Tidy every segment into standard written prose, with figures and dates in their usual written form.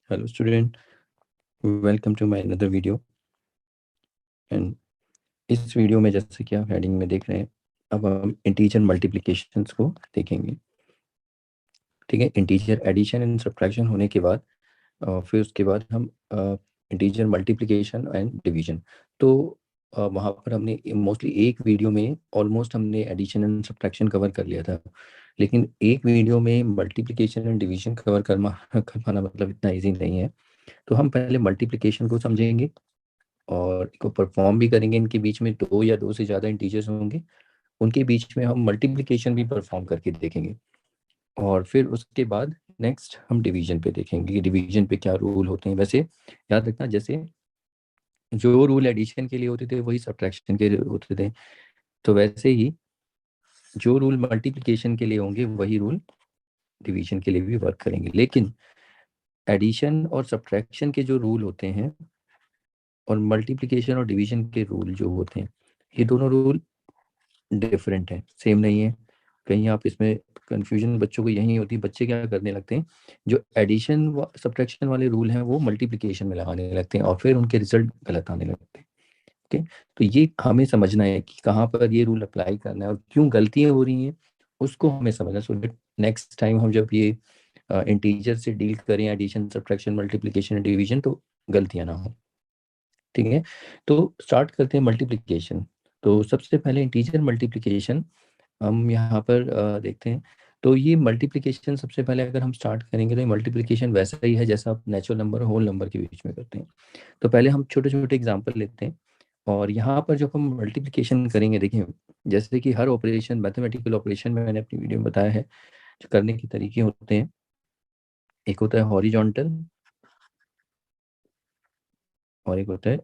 Hello student, welcome to my another video. And इस video में जैसे कि आप हेडिंग में देख रहे हैं, अब हम इंटीजर मल्टीप्लिकेशंस को देखेंगे। ठीक है, इंटीजर एडिशन एंड सब्ट्रैक्शन होने के बाद फिर उसके बाद हम इंटीजर मल्टीप्लिकेशन एंड डिवीजन। तो वहाँ पर हमने मोस्टली एक वीडियो में ऑलमोस्ट हमने एडिशन एंड सब्ट्रैक्शन कवर कर लिया था, लेकिन एक वीडियो में मल्टीप्लिकेशन एंड डिवीजन कवर कर पाना मतलब इतना ईजी नहीं है। तो हम पहले मल्टीप्लिकेशन को समझेंगे और इसको परफॉर्म भी करेंगे। इनके बीच में दो या दो से ज़्यादा इंटीजर्स होंगे, उनके बीच में हम मल्टीप्लिकेशन भी परफॉर्म करके देखेंगे। और फिर उसके बाद नेक्स्ट हम डिवीजन पे देखेंगे कि डिवीजन पे क्या रूल होते हैं। वैसे याद रखना, जैसे जो रूल एडिशन के लिए होते थे वही सब्ट्रैक्शन के लिए होते थे, तो वैसे ही जो रूल मल्टीप्लिकेशन के लिए होंगे वही रूल डिवीजन के लिए भी वर्क करेंगे। लेकिन एडिशन और सब्ट्रैक्शन के जो रूल होते हैं और मल्टीप्लिकेशन और डिवीजन के रूल जो होते हैं, ये दोनों रूल डिफरेंट है, सेम नहीं है। कहीं आप इसमें कंफ्यूजन बच्चों को यही होती है, बच्चे क्या करने लगते हैं, जो एडिशन व सब्ट्रैक्शन वाले रूल हैं वो मल्टीप्लिकेशन में लगाने लगते हैं और फिर उनके रिजल्ट गलत आने लगते हैं। ओके, तो ये हमें समझना है कि कहाँ पर ये रूल अप्लाई करना है और क्यों गलतियां हो रही हैं, उसको हमें समझना। सो नेक्स्ट टाइम हम जब ये इंटीजर से डील करें, एडिशन सब्ट्रैक्शन मल्टीप्लिकेशन डिवीजन, तो गलतियां ना हो। ठीक है, तो स्टार्ट करते हैं मल्टीप्लिकेशन। तो सबसे पहले इंटीजर मल्टीप्लिकेशन हम यहाँ पर देखते हैं। तो ये मल्टीप्लिकेशन सबसे पहले अगर हम स्टार्ट करेंगे तो ये मल्टीप्लिकेशन वैसा ही है जैसा आप नेचुरल नंबर और होल नंबर के बीच में करते हैं। तो पहले हम छोटे छोटे एग्जांपल लेते हैं और यहाँ पर जब हम मल्टीप्लिकेशन करेंगे, देखिए जैसे कि हर ऑपरेशन, मैथमेटिकल ऑपरेशन में मैंने अपनी वीडियो में बताया है जो करने के तरीके होते हैं। एक होता है हॉरिजॉन्टल और एक होता है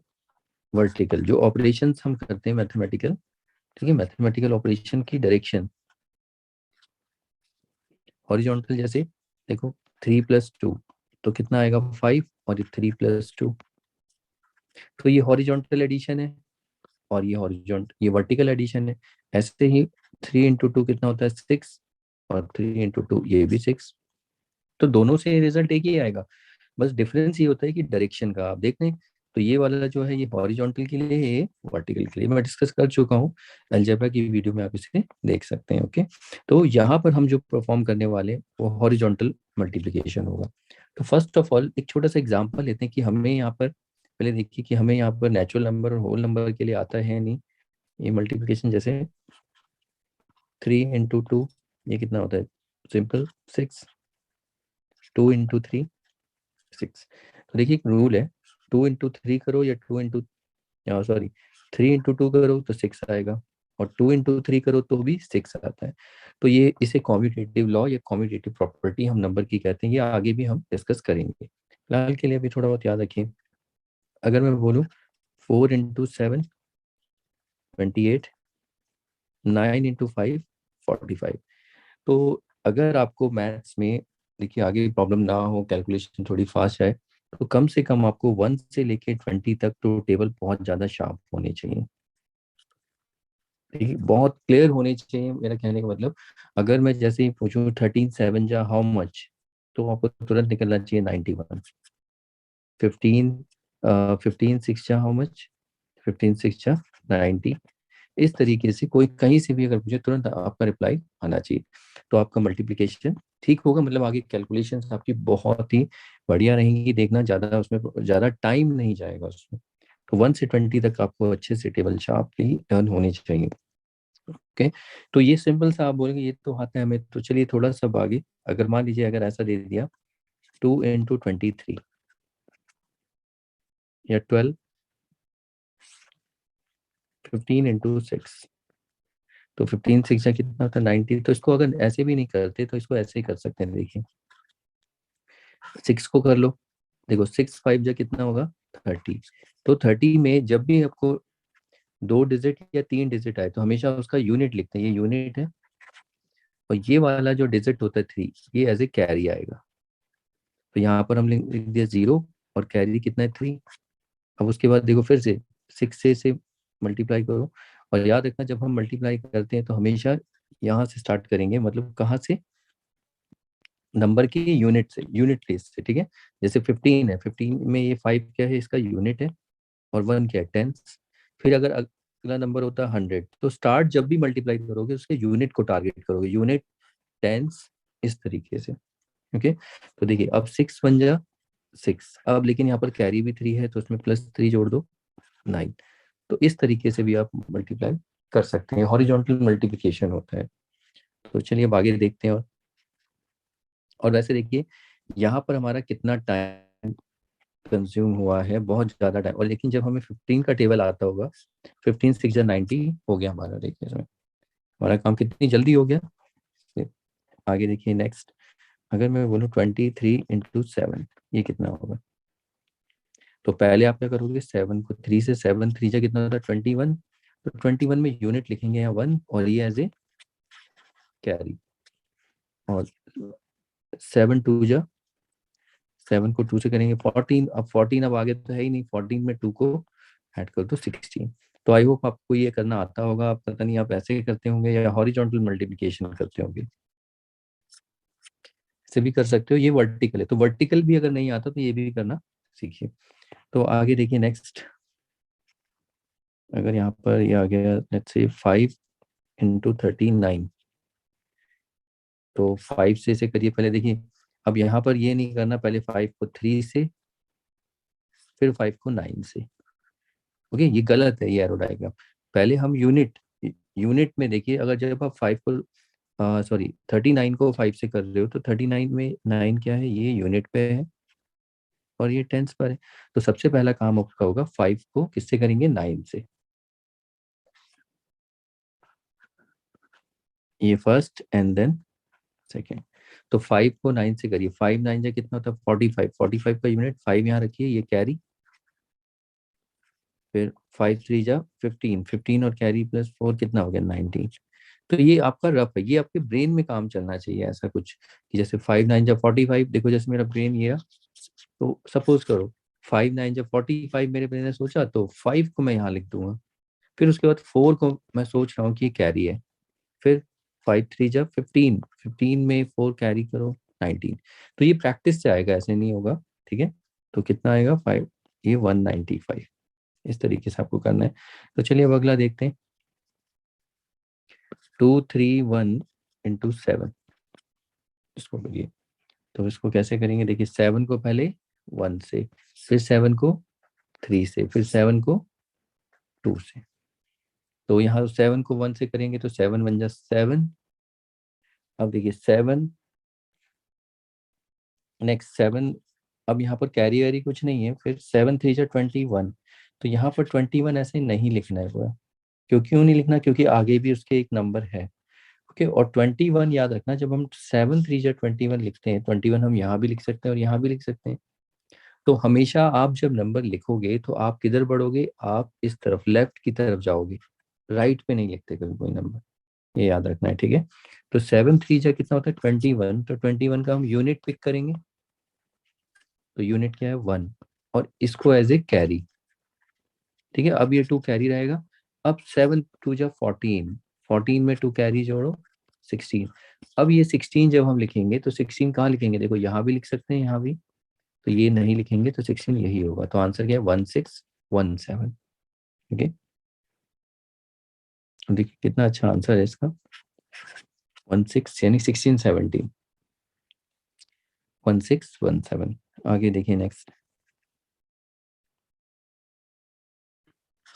वर्टिकल। जो ऑपरेशंस हम करते हैं मैथमेटिकल, ठीक है, मैथमेटिकल ऑपरेशन की डायरेक्शन हॉरिजॉन्टल, जैसे देखो 3+2 तो कितना आएगा 5, और ये 3+2, तो ये हॉरिजॉन्टल एडिशन है और ये वर्टिकल एडिशन है। ऐसे ही 3 × 2 कितना होता है 6, और 3 × 2 ये भी 6। तो दोनों से रिजल्ट एक ही आएगा, बस डिफरेंस ये होता है कि डायरेक्शन का आप देख लें। तो ये वाला जो है ये हॉरिजॉन्टल के लिए है, ये वर्टिकल के लिए। मैं डिस्कस कर चुका हूँ अलजेब्रा की वीडियो में, आप इसे देख सकते हैं। ओके, तो यहाँ पर हम जो परफॉर्म करने वाले हैं वो हॉरिजॉन्टल मल्टीप्लिकेशन होगा। तो फर्स्ट ऑफ ऑल एक छोटा सा एग्जांपल लेते हैं कि हमें यहाँ पर पहले देखिए कि हमें यहाँ पर नेचुरल नंबर और होल नंबर के लिए आता है नहीं ये मल्टीप्लिकेशन। जैसे 3 × 2 ये कितना होता है, सिंपल 6। 2 × 3 6। तो देखिए एक रूल है, 2 × 3 करो या 3 × 2 करो तो 6 आएगा, और 2 × 3 करो तो भी 6 आता है। तो ये इसे कॉम्यूटेटिव लॉ या कॉम्यूटेटिव प्रॉपर्टी हम नंबर की कहते हैं। ये आगे भी हम डिस्कस करेंगे, फिलहाल के लिए अभी थोड़ा बहुत याद रखिए। अगर मैं बोलूँ 4 × 7 28, 9 × 5 45। तो अगर आपको मैथ्स में, देखिए आगे प्रॉब्लम ना हो, कैलकुलेशन थोड़ी फास्ट है, तो कम से कम आपको 1 से लेके 20 तक तो टेबल बहुत ज़्यादा शार्प होने चाहिए। ठीक है, बहुत क्लियर होने चाहिए, मेरा कहने का मतलब। अगर मैं जैसे ही पूछूं 13 7 जा हाउ मच, तो आपको तुरंत निकलना चाहिए 91। 15 15 6 जा हाउ मच, 15 6 जा 90। इस तरीके से कोई कहीं से भी अगर पूछे तुरंत आपका रिप्लाई आना चाहिए, तो आपका मल्टीप्लिकेशन ठीक होगा। मतलब आगे कैलकुलेशंस आपकी बहुत ही बढ़िया रहेंगी। देखना ज़्यादा उसमें ज़्यादा टाइम नहीं जाएगा उसमें। तो 1 से 20 तक आपको अच्छे से टेबल शार्पली टर्न होनी चाहिए। ओके, तो ये सिंपल सा आप बोलेंगे ये तो आता है हमें, तो चलिए थोड़ा सा आगे। अगर मान लीजिए अगर ऐसा दे दिया 2 × 23 या 12, 15 × 6, तो 15 6 या कितना होता है 90। तो इसको अगर ऐसे भी नहीं करते तो इसको ऐसे ही कर सकते हैं। देखिए 6 को कर लो, देखो 6 5 जा कितना होगा 30। तो 30 में जब भी आपको 2 डिजिट या 3 डिजिट आए तो हमेशा उसका यूनिट लिखते हैं, ये यूनिट है। और ये वाला जो डिजिट होता है 3, ये एज ए कैरी आएगा। तो यहाँ पर हम लिख दिया 0, और कैरी कितना है 3। अब उसके बाद देखो फिर से 6 से मल्टीप्लाई करो। और याद रखना जब हम मल्टीप्लाई करते हैं तो हमेशा यहाँ से स्टार्ट करेंगे, मतलब कहाँ से, नंबर की यूनिट से, यूनिट प्लेस से, ठीक है। जैसे 15 है, 15 में ये 5 क्या है, इसका यूनिट है, और 1 क्या है, टेंस। फिर अगर अगला नंबर होता है 100, तो स्टार्ट जब भी मल्टीप्लाई करोगे उसके यूनिट को टारगेट करोगे, यूनिट, टेंस, इस तरीके से। ओके, तो देखिए अब 6 बन जा 6, अब लेकिन यहाँ पर कैरी भी 3 है तो उसमें +3 जोड़ दो, 9। तो इस तरीके से भी आप मल्टीप्लाई कर सकते हैं, हॉरिजॉन्टल मल्टीप्लिकेशन होता है। तो चलिए अब आगे देखते हैं। और वैसे देखिए यहाँ पर हमारा कितना टाइम कंज्यूम हुआ है, बहुत ज़्यादा टाइम। और लेकिन जब हमें 15 का टेबल आता होगा, 15 6 90 हो गया हमारा, देखिए इसमें हमारा काम कितनी जल्दी हो गया। आगे देखिए नेक्स्ट, अगर मैं बोलूँ 23 × 7, ये कितना होगा। तो पहले आप क्या करोगे, 7 को 3 से, 7 3 जा कितना होता है 21, तो 21 में यूनिट लिखेंगे यहाँ 1, और ये एज ए कैरी। और 7 2 जा, 7 को 2 से करेंगे 14, अब 14 अब आगे तो है ही नहीं, 14 में 2 को ऐड कर दो 16। तो आई होप आपको ये करना आता होगा, आप पता नहीं आप ऐसे करते होंगे या हॉरिजॉन्टल मल्टीप्लिकेशन करते होंगे, इसे भी कर सकते हो। ये वर्टिकल है, तो वर्टिकल भी अगर नहीं आता तो ये भी करना सीखिए। तो आगे देखिए नेक्स्ट, अगर यहाँ पर ये आ गया लेट्स से 5 × 39, तो 5 से इसे करिए पहले। देखिए अब यहाँ पर ये नहीं करना, पहले 5 को 3 से, फिर 5 को 9 से। ओके, ये गलत है ये एरो डायग्राम। पहले हम यूनिट, यूनिट में देखिए, अगर जब आप 5 को सॉरी 39 को 5 से कर रहे हो, तो 39 में 9 क्या है, ये यूनिट पे है और ये टेंस पर है। तो सबसे पहला काम आपका होगा 5 को किससे करेंगे, 9 से। ये फर्स्ट एंड देन सेकेंड। तो 5 को 9 से करिए, 5 9 जा कितना होता है 45, 45 का यूनिट 5 यहाँ रखिए, ये कैरी। फिर 5 3 जा 15, 15 और कैरी +4 कितना हो गया 19। तो ये आपका रफ है, ये आपके ब्रेन में काम चलना चाहिए ऐसा कुछ कि जैसे 5 9 जा 45। देखो जैसे मेरा ब्रेन ये है, तो सपोज करो 5 9 जा 45 मेरे ब्रेन ने सोचा, तो 5 को मैं यहाँ लिख दूंगा। फिर उसके बाद 4 को मैं सोच रहा हूँ कि ये कैरी है। फिर 5 3 जा 15, 15 में 4 कैरी करो 19। तो ये प्रैक्टिस से आएगा, ऐसे नहीं होगा, ठीक है। तो कितना आएगा 5, ये 195। इस तरीके से आपको करना है। तो चलिए अब अगला देखते हैं, 231 × 7, इसको करिए। तो इसको कैसे करेंगे, देखिए 7 को पहले 1 से, फिर 7 को 3 से, फिर 7 को 2 से। तो यहाँ 7 को 1 से करेंगे तो 7 बन जा 7। अब देखिए 7, नेक्स्ट 7, अब यहाँ पर कैरी वैरी कुछ नहीं है। फिर 7 3 जा 21, तो यहाँ पर 21 ऐसे नहीं लिखना है पूरा। क्यों नहीं लिखना, क्योंकि आगे भी उसके एक नंबर है। ओके, और 21 याद रखना, जब हम 7 3 जा 21 लिखते हैं, 21 हम यहाँ भी लिख सकते हैं और यहाँ भी लिख सकते हैं। तो हमेशा आप जब नंबर लिखोगे तो आप किधर बढ़ोगे, आप इस तरफ लेफ्ट की तरफ जाओगे, राइट पे नहीं लिखते कभी कोई नंबर, ये याद रखना है, ठीक है। तो 7 3 जा कितना होता है 21, तो 21 का हम यूनिट पिक करेंगे। तो यूनिट क्या है 1, और इसको एज ए कैरी, ठीक है। अब ये 2 कैरी रहेगा। अब 7 2 जा 14, 14 में 2 कैरी जोड़ो 16। अब ये 16 जब हम लिखेंगे तो 16 कहाँ लिखेंगे, देखो यहाँ भी लिख सकते हैं, यहाँ भी। तो ये नहीं लिखेंगे तो 16 यही होगा। तो आंसर क्या है 1617। ओके, देखिए कितना अच्छा आंसर है इसका, 16 यानी 1617, 1617। आगे देखिए नेक्स्ट,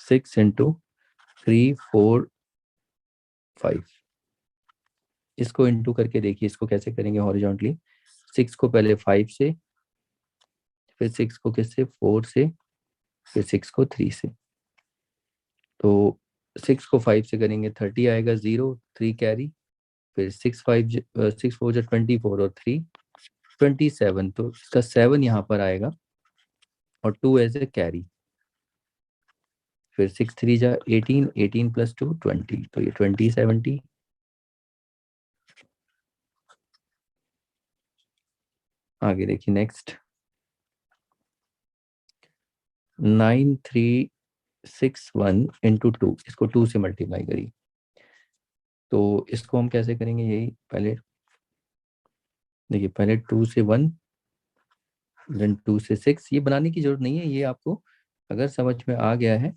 6 × 3 4 5, इसको इंटू करके देखिए इसको कैसे करेंगे हॉरिजॉन्टली। 6 को पहले 5 से, फिर 6 को किससे 4 से, फिर 6 को 3 से। तो 6 को 5 से करेंगे 30 आएगा, 0 3 कैरी। फिर 6 4 जा 24 और 3 27, तो इसका 7 यहाँ पर आएगा और 2 एज ए कैरी। फिर 6 3 जा 18, 18 + 2 20, तो ये 20 70। आगे देखिए नेक्स्ट, 9361 × 2, इसको 2 से मल्टीप्लाई करिए। तो इसको हम कैसे करेंगे, यही पहले देखिए पहले 2 से 1, देन 2 से 6, ये बनाने की जरूरत नहीं है, ये आपको अगर समझ में आ गया है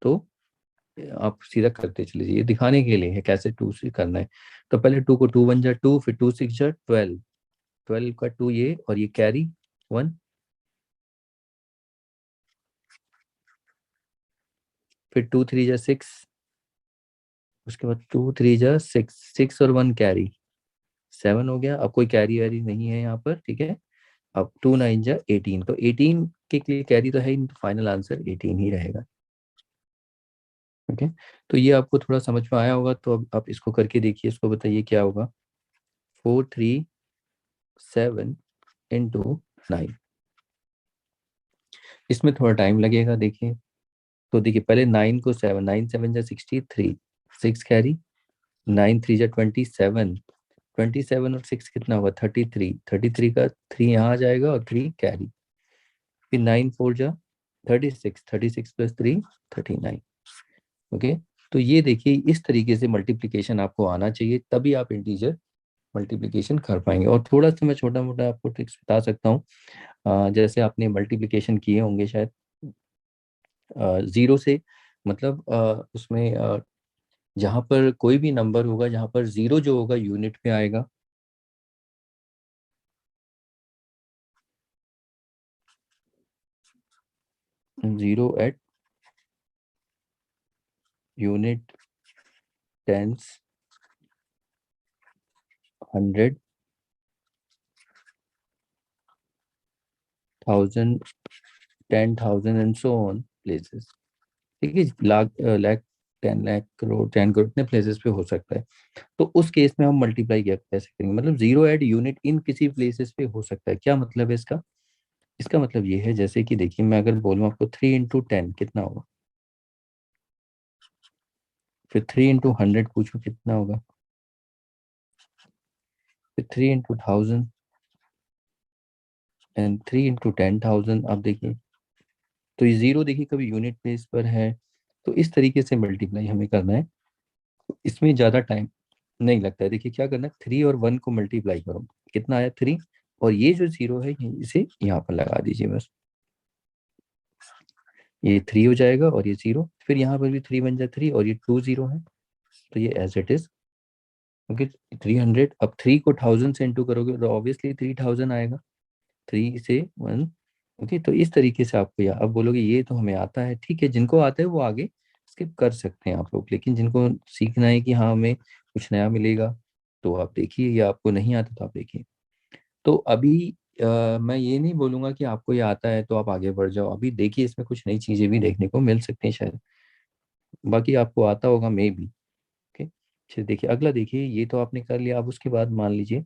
तो आप सीधा करते चले जाइए, दिखाने के लिए है कैसे 2 से करना है। तो पहले 2 को 2 1 जा 2, फिर 2 6 जा 12, 12 का 2 ये, और ये कैरी 1, फिर 2 3 जा 6, उसके बाद 2 3 जा 6, 6 और 1 कैरी 7 हो गया। अब कोई कैरी वैरी नहीं है यहाँ पर, ठीक है। अब 2 9 जा 18, तो 18 के लिए कैरी तो है ही, फाइनल आंसर 18 ही रहेगा। ओके, तो ये आपको थोड़ा समझ में आया होगा, तो अब आप इसको करके देखिए, इसको बताइए क्या होगा। 4 3 7 इंटू 9, इसमें थोड़ा टाइम लगेगा, देखिए। तो देखिए पहले 9 को 7, 9 7 जा 63, 6 कैरी, 9 3 जा 27, 27 और 6 कितना होगा 33, 33 का 3 यहाँ आ जाएगा और 3 कैरी, फिर 9 4 जा 36, 36 प्लस 3 39। ओके, तो ये देखिए इस तरीके से मल्टीप्लिकेशन आपको आना चाहिए, तभी आप इंटीजर मल्टीप्लिकेशन कर पाएंगे। और थोड़ा सा मैं छोटा मोटा आपको ट्रिक्स बता सकता हूँ। जैसे आपने मल्टीप्लिकेशन किए होंगे शायद जीरो से, मतलब उसमें जहाँ पर कोई भी नंबर होगा, जहाँ पर जीरो जो होगा यूनिट में आएगा, zero at unit, tens, hundred, thousand, 10,000 and so on places. ठीक है, लाख, लाख, 10 लाख, करोड़, 10 करोड़, इतने प्लेसेस पे हो सकता है। तो उस केस में हम मल्टीप्लाई क्या कैसे करेंगे, मतलब जीरो एट यूनिट इन किसी प्लेसेस पे हो सकता है, क्या मतलब है इसका। इसका मतलब ये है, जैसे कि देखिए मैं अगर बोलूँ आपको 3 इंटू 10 कितना होगा, फिर 3 इंटू 100 पूछो कितना होगा, फिर 3 इंटू 1000, एंड 3 इंटू 10,000। अब देखिए, तो ये जीरो देखिए कभी यूनिट प्लेस पर है, तो इस तरीके से मल्टीप्लाई हमें करना है, इसमें ज्यादा टाइम नहीं लगता है। देखिए क्या करना है, 3 और 1 को मल्टीप्लाई करो, कितना आया 3, और ये जो जीरो है इसे यहाँ पर लगा दीजिए बस, ये 3 हो जाएगा और ये जीरो, फिर यहाँ पर भी 3 बन जाए 3, और ये 2 जीरो है, तो ये एज इट इज। ओके, 300, अब 3 को 1000 से इंटू करोगे तो ऑब्वियसली 3000 आएगा, 3 से 1। ओके, तो इस तरीके से आपको, या अब बोलोगे ये तो हमें आता है, ठीक है, जिनको आता है वो आगे स्किप कर सकते हैं आप लोग, लेकिन जिनको सीखना है कि हाँ हमें कुछ नया मिलेगा, तो आप देखिए, या आपको नहीं आता तो आप देखिए। तो अभी मैं ये नहीं बोलूंगा कि आपको ये आता है तो आप आगे बढ़ जाओ, अभी देखिए इसमें कुछ नई चीजें भी देखने को मिल सकती हैं शायद, बाकी आपको आता होगा मे बी। ओके, चलिए देखिए अगला, देखिए ये तो आपने कर लिया, अब उसके बाद मान लीजिए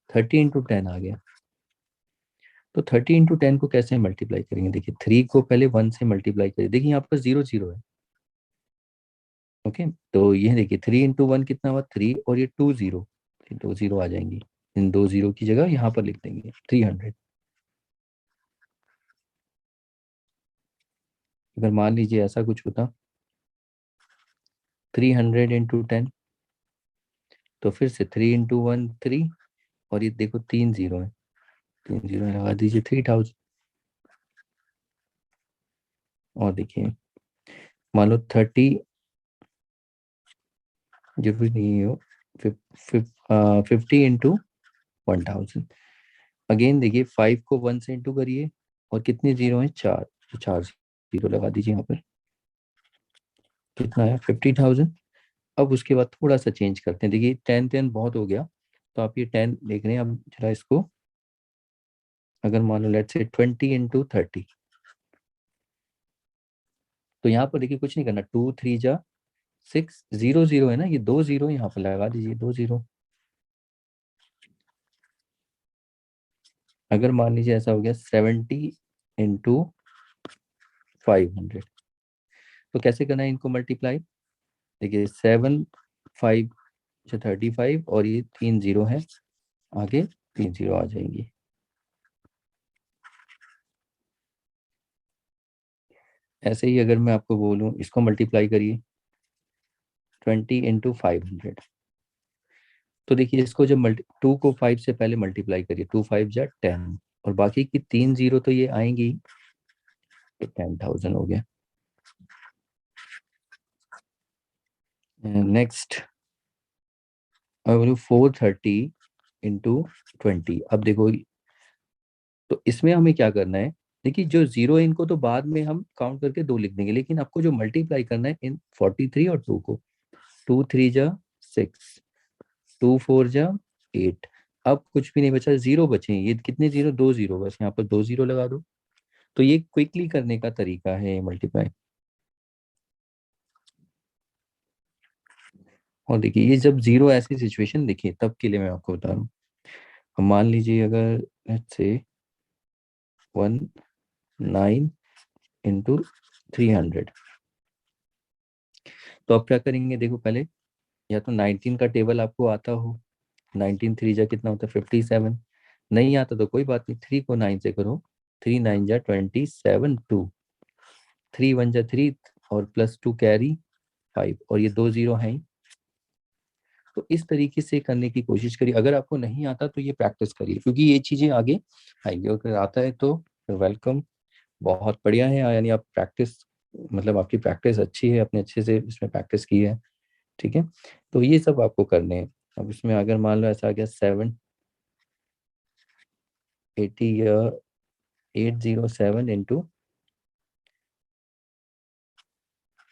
30 इंटू 10 आ गया, तो 30 इंटू 10 को कैसे मल्टीप्लाई करेंगे, देखिए 3 को पहले 1 से मल्टीप्लाई करिए, देखिए यहाँ पर जीरो जीरो है। ओके, तो ये देखिए 3 इंटू 1 कितना हुआ 3, और ये 2 जीरो, 2 जीरो आ जाएंगी, इन 2 जीरो की जगह यहाँ पर लिख देंगे 300। अगर मान लीजिए ऐसा कुछ होता, 300 इंटू 10, तो फिर से 3 इंटू 1 3, और ये देखो 3 जीरो है, 3 जीरो लगा दीजिए 3000। और देखिए मान लो 30, जरूरी नहीं हो, 50 इंटू 1000। अगेन देखिए 5 को 1 से इंटू करिए, और कितने जीरो हैं 4, तो 4 जीरो लगा दीजिए यहाँ पर, कितना है 50,000। अब उसके बाद थोड़ा सा चेंज करते हैं, देखिए 10 10 बहुत हो गया, तो आप ये 10 देख रहे हैं, अब जरा इसको, अगर मान लो लेट से 20 इंटू 30, तो यहाँ पर देखिए कुछ नहीं करना, 2 3 जा 6, जीरो जीरो है ना, ये 2 जीरो यहाँ पर लगा दीजिए 2 जीरो। अगर मान लीजिए ऐसा हो गया 70 इंटू 500, तो कैसे करना है इनको मल्टीप्लाई, देखिए 7 5 35, और ये 3 जीरो है, आगे 3 जीरो आ जाएंगी। ऐसे ही अगर मैं आपको बोलूं इसको मल्टीप्लाई करिए, 20 इंटू 500, तो देखिए इसको जब 2 को 5 से पहले मल्टीप्लाई करिए, 2 5 जा 10, और बाकी की 3 जीरो तो ये आएंगी, तो 10,000 हो गया। Next 430 into 20। अब देखो, तो इसमें हमें क्या करना है, देखिए जो जीरो है इनको तो बाद में हम काउंट करके 2 लिख देंगे, लेकिन आपको जो मल्टीप्लाई करना है इन 43 और 2 को, 2 3 जा 6, 2 4 जा 8। अब कुछ भी नहीं बचा, जीरो बचे हैं, ये कितने जीरो, 2 जीरो, बस यहाँ पर 2 जीरो लगा दो। तो ये क्विकली करने का तरीका है मल्टीप्लाई। और देखिए ये जब जीरो ऐसी सिचुएशन देखिए, तब के लिए मैं आपको बता रहा हूँ। अब मान लीजिए अगर लेट्स से 19 इंटू 300, तो आप क्या करेंगे, देखो पहले या तो 19 का टेबल आपको आता हो, 19 3 जा कितना होता है 57, नहीं आता तो कोई बात नहीं, 3 को 9 से करो, 3 9 जा 27, 2 3 1 जा 3, और प्लस 2 कैरी 5, और ये 2 जीरो हैं। तो इस तरीके से करने की कोशिश करिए, अगर आपको नहीं आता तो ये प्रैक्टिस करिए, क्योंकि ये चीजें आगे आएंगी। अगर आता है तो वेलकम, बहुत बढ़िया है, यानी आप प्रैक्टिस, मतलब आपकी प्रैक्टिस अच्छी है, अपने अच्छे से इसमें प्रैक्टिस की है, ठीक है। तो ये सब आपको करने हैं। अब इसमें अगर मान लो ऐसा आ गया 780 या 807 इंटू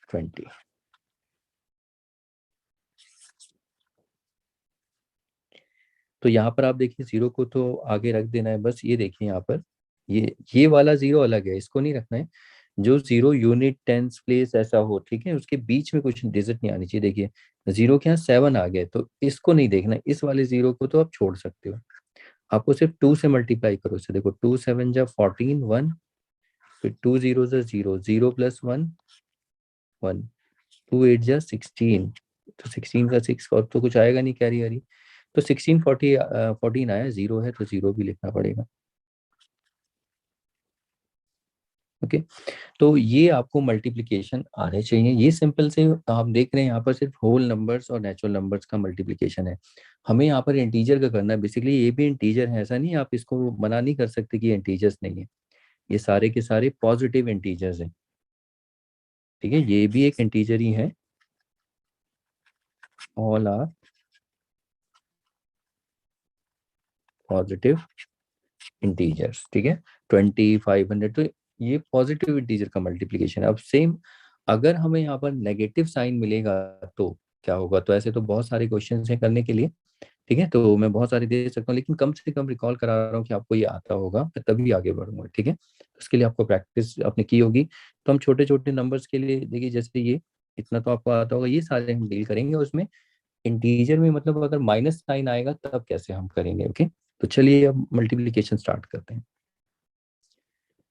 20, तो यहाँ पर आप देखिए जीरो को तो आगे रख देना है, बस ये देखिए यहाँ पर ये वाला जीरो अलग है, इसको नहीं रखना है। जो जीरो यूनिट टेंस प्लेस ऐसा हो, ठीक है, उसके बीच में कुछ डिजिट नहीं आनी चाहिए। देखिए जीरो के यहाँ 7 आ गए, तो इसको नहीं देखना, इस वाले जीरो को तो आप छोड़ सकते हो। आपको सिर्फ 2 से मल्टीप्लाई करो, इसे देखो 2 7 जा 14 1, फिर 2 जीरो जा जीरो, जीरो प्लस 1 1, 2 8 जा 16, तो 16 का 6 और तो कुछ आएगा नहीं, कैरी हरी, तो 1640 14 आया, जीरो है तो जीरो भी लिखना पड़ेगा। ओके, तो ये आपको मल्टीप्लिकेशन आने चाहिए, ये सिंपल से आप देख रहे हैं यहाँ पर सिर्फ होल नंबर्स और नेचुरल नंबर्स का मल्टीप्लिकेशन है। हमें यहाँ पर इंटीजर का करना है, बेसिकली ये भी इंटीजर है, ऐसा नहीं, आप इसको मना नहीं कर सकते कि ये इंटीजर्स नहीं है, ये सारे के सारे पॉजिटिव इंटीजर्स हैं, ठीक है, ये भी एक इंटीजर ही है, ऑल आर पॉजिटिव इंटीजर्स, ठीक है। 20 500, तो ये पॉजिटिव इंटीजर का मल्टीप्लिकेशन है। अब सेम अगर हमें यहाँ पर नेगेटिव साइन मिलेगा तो क्या होगा, तो ऐसे तो बहुत सारे क्वेश्चन हैं करने के लिए, ठीक है, तो मैं बहुत सारे दे सकता हूँ, लेकिन कम से कम रिकॉल करा रहा हूँ कि आपको ये आता होगा, मैं तभी आगे बढ़ूंगा, ठीक है। तो उसके लिए आपको प्रैक्टिस आपने की होगी। तो हम छोटे छोटे नंबर्स के लिए देखिए, जैसे ये इतना तो आपको आता होगा, ये सारे हम डील करेंगे, उसमें इंटीजर में मतलब अगर माइनस साइन आएगा तब कैसे हम करेंगे, ओके। तो चलिए अब मल्टीप्लिकेशन स्टार्ट करते हैं।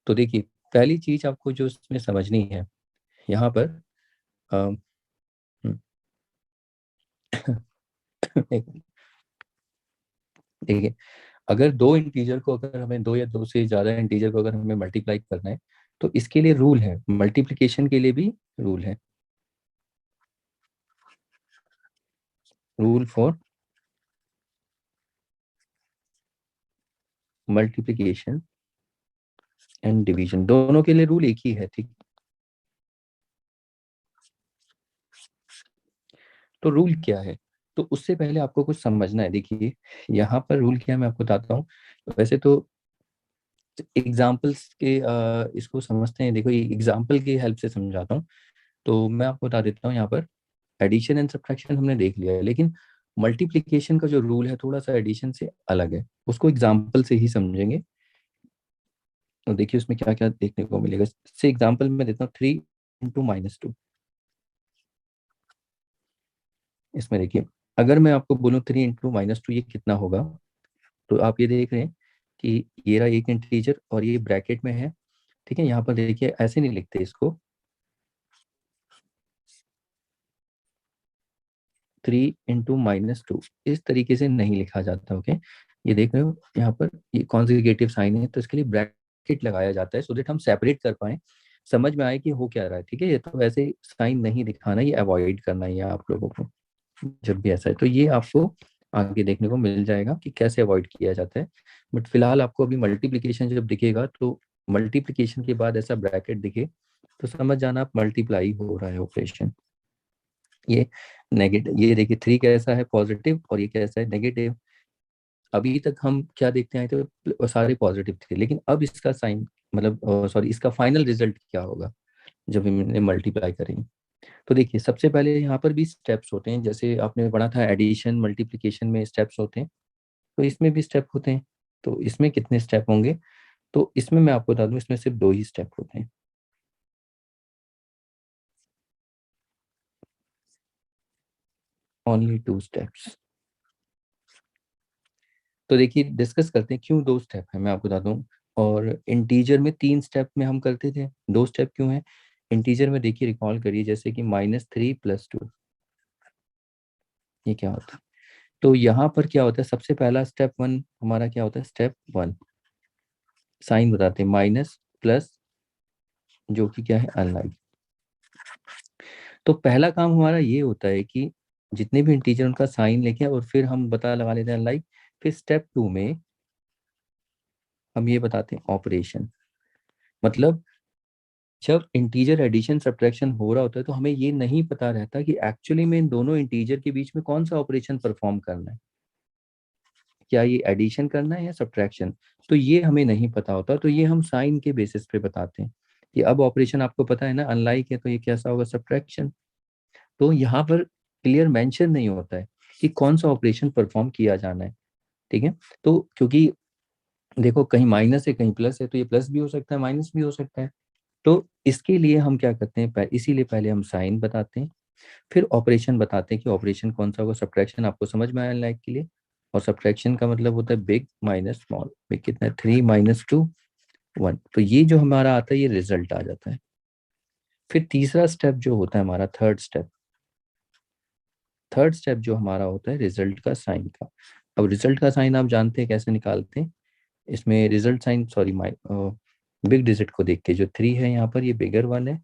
तो देखिए पहली चीज आपको जो इसमें समझनी है यहाँ पर, अम, हम्म, देखिए अगर दो इंटीजर को, अगर हमें दो या दो से ज्यादा इंटीजर को अगर हमें मल्टीप्लाई करना है, तो इसके लिए रूल है, मल्टीप्लिकेशन के लिए भी रूल है, rule for multiplication and division, दोनों के लिए रूल एक ही है, ठीक। तो रूल क्या है, तो उससे पहले आपको कुछ समझना है। देखिए यहाँ पर रूल क्या है मैं आपको बताता हूँ। वैसे तो एग्जाम्पल्स के इसको समझते हैं, देखो ये एग्जाम्पल की हेल्प से समझाता हूँ। तो मैं आपको बता देता हूँ, यहाँ पर एडिशन एंड सब्ट्रैक्शन हमने देख लिया है, लेकिन मल्टीप्लिकेशन का जो रूल है थोड़ा सा एडिशन से अलग है, उसको एग्जाम्पल से ही समझेंगे। तो देखिए उसमें क्या क्या देखने को मिलेगा, से एग्जाम्पल में देता हूँ 3 इंटू -2। इसमें देखिए अगर मैं आपको बोलूँ 3 इंटू -2 ये कितना होगा, तो आप ये देख रहे हैं कि ये रहा एक इंटीजर और ये ब्रैकेट में है, ठीक है। यहाँ पर देखिए ऐसे नहीं लिखते इसको, 3 इंटू -2 इस तरीके से नहीं लिखा जाता, ओके। ये देख रहे हो यहाँ पर ये कॉन्जुगेटिव साइन है, तो इसके लिए ब्रैकेट लगाया जाता है, सो दैट हम सेपरेट कर पाए, समझ में आए कि हो क्या रहा है, ठीक है। ये तो वैसे साइन नहीं दिखाना, ये अवॉइड करना है आप लोगों को, जब भी ऐसा है तो ये आपको आगे देखने को मिल जाएगा कि कैसे अवॉइड किया जाता है। बट फिलहाल आपको अभी मल्टीप्लिकेशन जब दिखेगा तो मल्टीप्लिकेशन के बाद ऐसा ब्रैकेट दिखे तो समझ जाना आप मल्टीप्लाई हो रहा है ऑपरेशन। ये नेगेटिव, ये देखिए 3 कैसा है पॉजिटिव और ये कैसा है नेगेटिव। अभी तक हम क्या देखते आए थे, सारे पॉजिटिव थे, लेकिन अब इसका साइन मतलब सॉरी इसका फाइनल रिजल्ट क्या होगा जब हमने मल्टीप्लाई करेंगे। तो देखिए सबसे पहले यहाँ पर भी स्टेप्स होते हैं, जैसे आपने पढ़ा था एडिशन मल्टीप्लिकेशन में स्टेप्स होते हैं, तो इसमें भी स्टेप होते हैं। तो इसमें कितने स्टेप होंगे, तो इसमें मैं आपको बता दूं इसमें सिर्फ 2 ही स्टेप होते हैं, ओनली 2 स्टेप्स। तो देखिए डिस्कस करते हैं क्यों 2 स्टेप है, मैं आपको बता दूं। और इंटीजर में 3 स्टेप में हम करते थे, 2 स्टेप क्यों है। इंटीजर में देखिए रिकॉल करिए, जैसे कि -3 + 2, ये क्या होता है। तो यहाँ पर क्या होता है, सबसे पहला स्टेप 1 हमारा क्या होता है, स्टेप 1 साइन बताते हैं माइनस प्लस, जो कि क्या है अनलाइक। तो पहला काम हमारा ये होता है कि जितने भी इंटीजर उनका साइन लेके और फिर हम पता लगा लेते हैं अनलाइक। फिर स्टेप 2 में हम ये बताते हैं ऑपरेशन, मतलब जब इंटीजर एडिशन सब्ट्रैक्शन हो रहा होता है तो हमें ये नहीं पता रहता कि एक्चुअली में इन दोनों इंटीजर के बीच में कौन सा ऑपरेशन परफॉर्म करना है, क्या ये एडिशन करना है या सब्ट्रैक्शन। तो ये हमें नहीं पता होता, तो ये हम साइन के बेसिस पे बताते हैं कि अब ऑपरेशन आपको पता है ना अनलाइक है तो ये कैसा होगा, सब्ट्रैक्शन। तो यहाँ पर क्लियर मेंशन नहीं होता है कि कौन सा ऑपरेशन परफॉर्म किया जाना है, ठीक है। तो क्योंकि देखो कहीं माइनस है कहीं प्लस है, तो ये प्लस भी हो सकता है माइनस भी हो सकता है। तो इसके लिए हम क्या करते हैं, इसीलिए पहले हम साइन बताते हैं, फिर ऑपरेशन बताते हैं कि ऑपरेशन कौन सा होगा। सब्ट्रैक्शन आपको समझ में आया लाइक के लिए, और सब्ट्रैक्शन का मतलब होता है बिग माइनस स्मॉल। बिग कितना है, 3 - 2 1। तो ये जो हमारा आता है ये रिजल्ट आ जाता है। फिर तीसरा स्टेप जो होता है हमारा, थर्ड स्टेप जो हमारा होता है रिजल्ट का साइन का। अब रिजल्ट का साइन आप जानते हैं कैसे निकालते हैं। इसमें result sign sorry big digit को देख के, जो 3 है यहाँ पर ये बिगर 1 है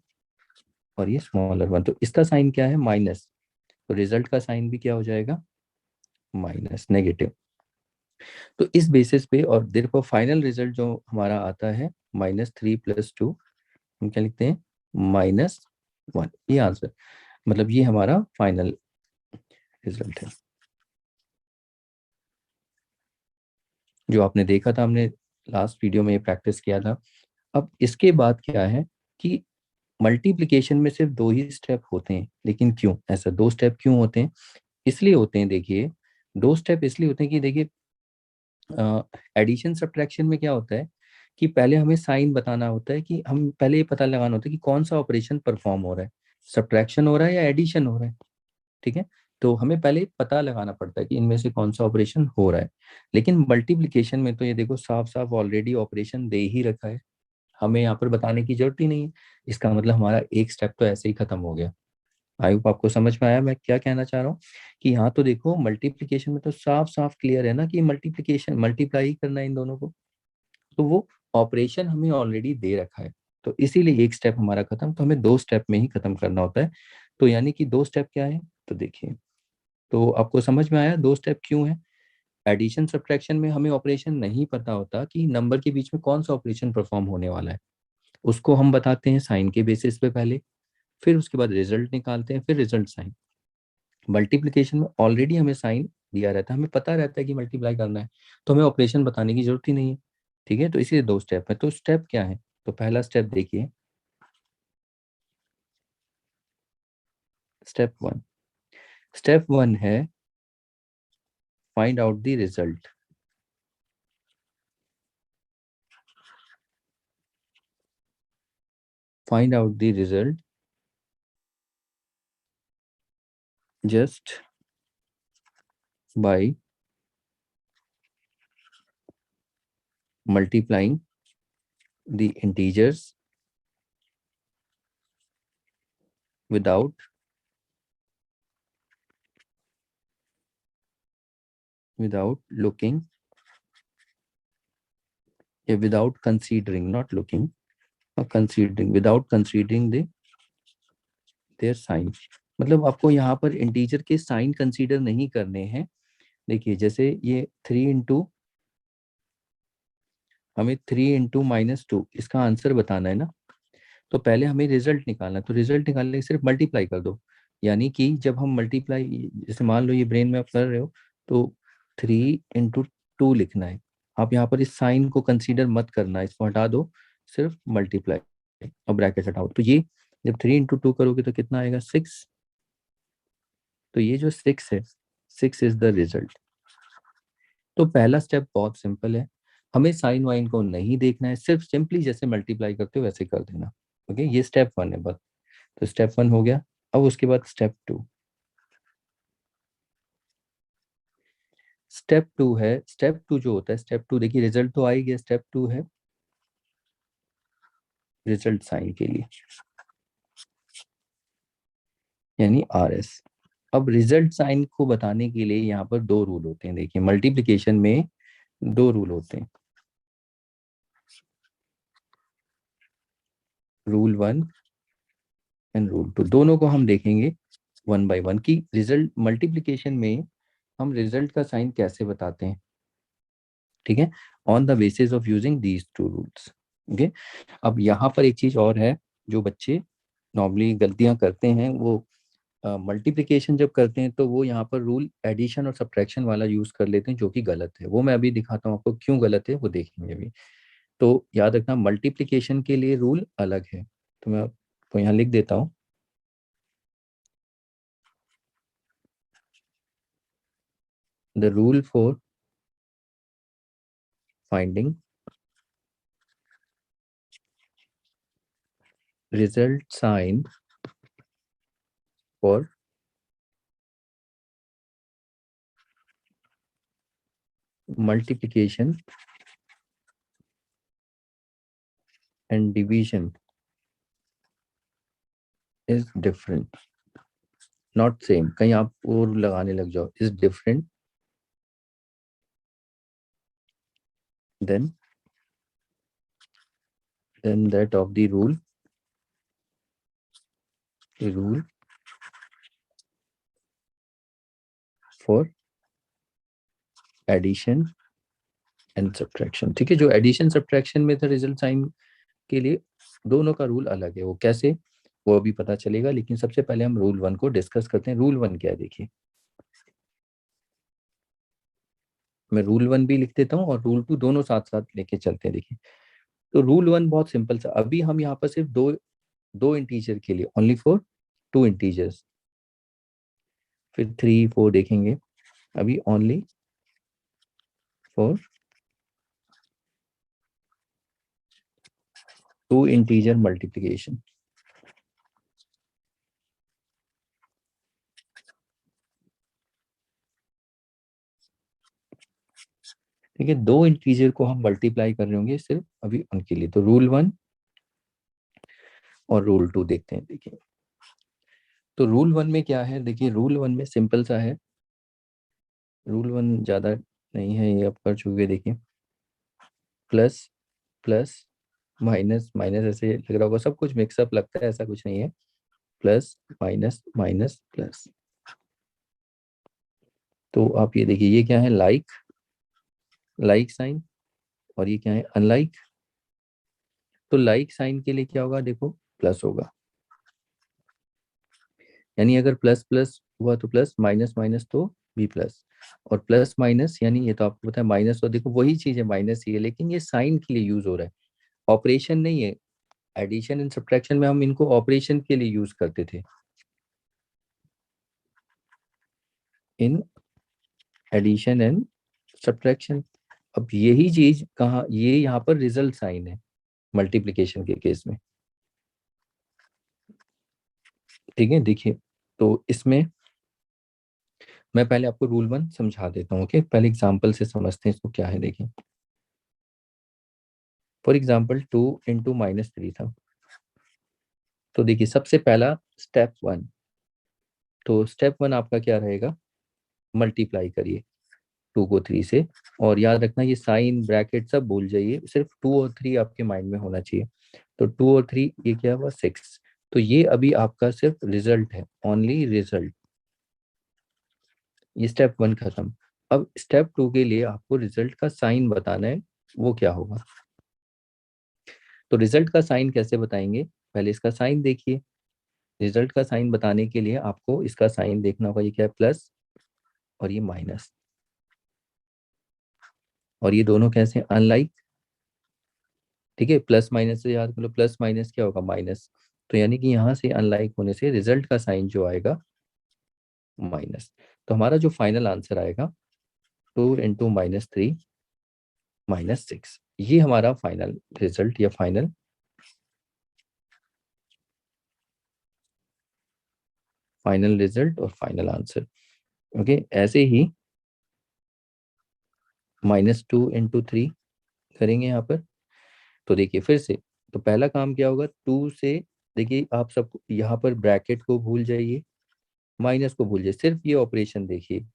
और ये स्मॉलर 1, तो इसका साइन क्या है माइनस। तो रिजल्ट का साइन भी क्या हो जाएगा, माइनस नेगेटिव। तो इस बेसिस पे और देर को फाइनल रिजल्ट जो हमारा आता है -3 + 2, हम क्या लिखते हैं, -1। ये आंसर, मतलब ये हमारा फाइनल रिजल्ट है जो आपने देखा था, हमने लास्ट वीडियो में ये प्रैक्टिस किया था। अब इसके बाद क्या है कि मल्टीप्लिकेशन में सिर्फ 2 ही स्टेप होते हैं, लेकिन क्यों ऐसा 2 स्टेप क्यों होते हैं, इसलिए होते हैं देखिए। 2 स्टेप इसलिए होते हैं कि देखिए एडिशन सब्ट्रैक्शन में क्या होता है कि पहले हमें साइन बताना होता है, कि हम पहले ये पता लगाना होता है कि कौन सा ऑपरेशन परफॉर्म हो रहा है, सब्ट्रैक्शन हो रहा है या एडिशन हो रहा है, ठीक है। तो हमें पहले पता लगाना पड़ता है कि इनमें से कौन सा ऑपरेशन हो रहा है। लेकिन मल्टीप्लिकेशन में तो ये देखो साफ साफ ऑलरेडी ऑपरेशन दे ही रखा है, हमें यहाँ पर बताने की जरूरत ही नहीं है। इसका मतलब हमारा एक स्टेप तो ऐसे ही खत्म हो गया। आई होप आपको समझ में आया मैं क्या कहना चाह रहा हूँ, कि यहाँ तो देखो मल्टीप्लिकेशन में तो साफ साफ क्लियर है ना कि मल्टीप्लिकेशन मल्टीप्लाई करना है इन दोनों को, तो वो ऑपरेशन हमें ऑलरेडी दे रखा है। तो इसीलिए एक स्टेप हमारा खत्म, तो हमें 2 स्टेप में ही खत्म करना होता है। तो यानी कि 2 स्टेप क्या है, तो देखिए, तो आपको समझ में आया 2 स्टेप क्यों है। एडिशन सब्ट्रैक्शन में हमें ऑपरेशन नहीं पता होता कि नंबर के बीच में कौन सा ऑपरेशन परफॉर्म होने वाला है, उसको हम बताते हैं साइन के बेसिस पे पहले, फिर उसके बाद रिजल्ट निकालते हैं, फिर रिजल्ट साइन। मल्टीप्लिकेशन में ऑलरेडी हमें साइन दिया रहता है, हमें पता रहता है कि मल्टीप्लाई करना है, तो हमें ऑपरेशन बताने की जरूरत ही नहीं है, ठीक है। तो इसलिए 2 स्टेप है। तो स्टेप क्या है, तो पहला स्टेप देखिए, स्टेप 1, स्टेप 1 है find out the result. Find out the result just by multiplying the integers without looking, without considering, not looking or considering, without considering their sign। मतलब आपको यहाँ पर इंटीजर के साइन कंसीडर नहीं करने हैं, देखिए जैसे ये 3 इंटू, हमें 3 इंटू -2 इसका आंसर बताना है ना, तो पहले हमें रिजल्ट निकालना है। तो रिजल्ट निकालने के सिर्फ मल्टीप्लाई कर दो, यानी कि जब हम मल्टीप्लाई, जैसे मान लो ये ब्रेन में आप कर रहे हो, तो 3 इंटू 2 लिखना है। आप यहाँ पर इस साइन को कंसीडर मत करना, इसको हटा दो, सिर्फ मल्टीप्लाई और ब्रैकेट हटाओ। तो ये जब 3 इंटू 2 करोगे तो कितना आएगा, 6। तो ये जो 6 है, 6 इज द रिजल्ट। तो पहला स्टेप बहुत सिंपल है, हमें साइन वाइन को नहीं देखना है, सिर्फ सिंपली जैसे मल्टीप्लाई करते हो वैसे कर देना। ओके, ये स्टेप 1 है बस। तो स्टेप 1 हो गया। अब उसके बाद स्टेप 2। स्टेप 2 है, स्टेप 2 जो होता है, स्टेप 2 देखिए रिजल्ट तो आ ही गया, स्टेप 2 है रिजल्ट साइन के लिए, यानी RS। अब रिजल्ट साइन को बताने के लिए यहाँ पर दो रूल होते हैं। देखिए मल्टीप्लिकेशन में दो रूल होते हैं, रूल 1 एंड रूल 2। दोनों को हम देखेंगे 1 बाय 1 की रिजल्ट मल्टीप्लिकेशन में हम रिजल्ट का साइन कैसे बताते हैं। ठीक है, on the basis of using these two rules. Okay, अब यहाँ पर एक चीज और है, जो बच्चे नॉर्मली गलतियां करते हैं, वो मल्टीप्लिकेशन जब करते हैं तो वो यहाँ पर रूल एडिशन और सब्ट्रैक्शन वाला यूज कर लेते हैं, जो कि गलत है। वो मैं अभी दिखाता हूँ आपको क्यों गलत है, वो देखेंगे अभी। तो याद रखना मल्टीप्लिकेशन के लिए रूल अलग है। तो मैं आपको यहाँ लिख देता हूँ, the rule for finding result sign for multiplication and division is different, not same. कहीं आप और लगाने लग जाओ, is different than that of the rule for addition and subtraction. ठीक है, जो एडिशन सब्ट्रैक्शन में था रिजल्ट साइन के लिए, दोनों का रूल अलग है। वो कैसे, वो अभी पता चलेगा, लेकिन सबसे पहले हम रूल 1 को डिस्कस करते हैं। रूल 1 क्या है, देखिए मैं रूल 1 भी लिख देता हूँ और रूल 2 दोनों साथ साथ लेके चलते हैं। देखिए तो रूल 1 बहुत सिंपल सा, अभी हम यहाँ पर सिर्फ दो दो इंटीजर के लिए, ओनली फॉर 2 इंटीजर्स, फिर 3 4 देखेंगे, अभी ओनली फॉर 2 इंटीजर मल्टीप्लीकेशन। ठीक है, 2 इंटीजर को हम मल्टीप्लाई कर रहे होंगे सिर्फ अभी उनके लिए। तो रूल 1 और रूल 2 देखते हैं। देखिए तो रूल 1 में क्या है, देखिए रूल 1 में सिंपल सा है, रूल 1 ज्यादा नहीं है, ये आप कर चुके। देखिए प्लस प्लस माइनस माइनस, ऐसे लग रहा होगा सब कुछ मिक्सअप लगता है, ऐसा कुछ नहीं है। Plus minus minus plus. तो आप ये देखिए, ये क्या है, लाइक, लाइक साइन, और ये क्या है, अनलाइक। तो लाइक साइन के लिए क्या होगा, देखो प्लस होगा, यानी अगर प्लस प्लस हुआ तो प्लस, माइनस माइनस तो भी प्लस। और प्लस माइनस यानी ये तो आपको पता है माइनस, तो देखो वही चीज है, माइनस ही है, लेकिन ये साइन के लिए यूज हो रहा है, ऑपरेशन नहीं है। एडिशन एंड सब्ट्रैक्शन में हम इनको ऑपरेशन के लिए यूज करते थे, इन एडिशन एंड सब्ट्रैक्शन। अब यही चीज कहाँ, ये यहाँ पर रिजल्ट साइन है मल्टीप्लिकेशन के केस में। ठीक है, देखिए तो इसमें मैं पहले आपको रूल 1 समझा देता हूँ। ओके, पहले एग्जांपल से समझते हैं इसको क्या है। देखिए फॉर एग्जांपल 2 इंटू -3 था। तो देखिए सबसे पहला स्टेप 1, तो स्टेप 1 आपका क्या रहेगा, मल्टीप्लाई करिए 2 को 3 से। और याद रखना ये साइन ब्रैकेट सब भूल जाइए, सिर्फ 2 और 3 आपके माइंड में होना चाहिए। तो 2 और 3 ये क्या हुआ, 6। तो ये अभी आपका सिर्फ रिजल्ट है, ओनली रिजल्ट। ये स्टेप 1 खत्म। अब स्टेप 2 के लिए आपको रिजल्ट का साइन बताना है, वो क्या होगा। तो रिजल्ट का साइन कैसे बताएंगे, पहले इसका साइन देखिए। रिजल्ट का साइन बताने के लिए आपको इसका साइन देखना होगा, ये क्या है, प्लस और ये माइनस, और ये दोनों कैसे अनलाइक। ठीक है, प्लस माइनस से याद करो, प्लस माइनस क्या होगा, माइनस। तो यानी कि यहाँ से अनलाइक होने से रिजल्ट का साइन जो आएगा माइनस। तो हमारा जो फाइनल आंसर आएगा 2 × -3 -6, ये हमारा फाइनल रिजल्ट या फाइनल रिजल्ट और फाइनल आंसर। ओके, ऐसे ही -2 × 3 करेंगे यहाँ पर। तो देखिए फिर से, तो पहला काम क्या होगा, 2 से, देखिए आप सब यहाँ पर ब्रैकेट को भूल जाइए, माइनस को भूल जाइए, सिर्फ ये ऑपरेशन देखिए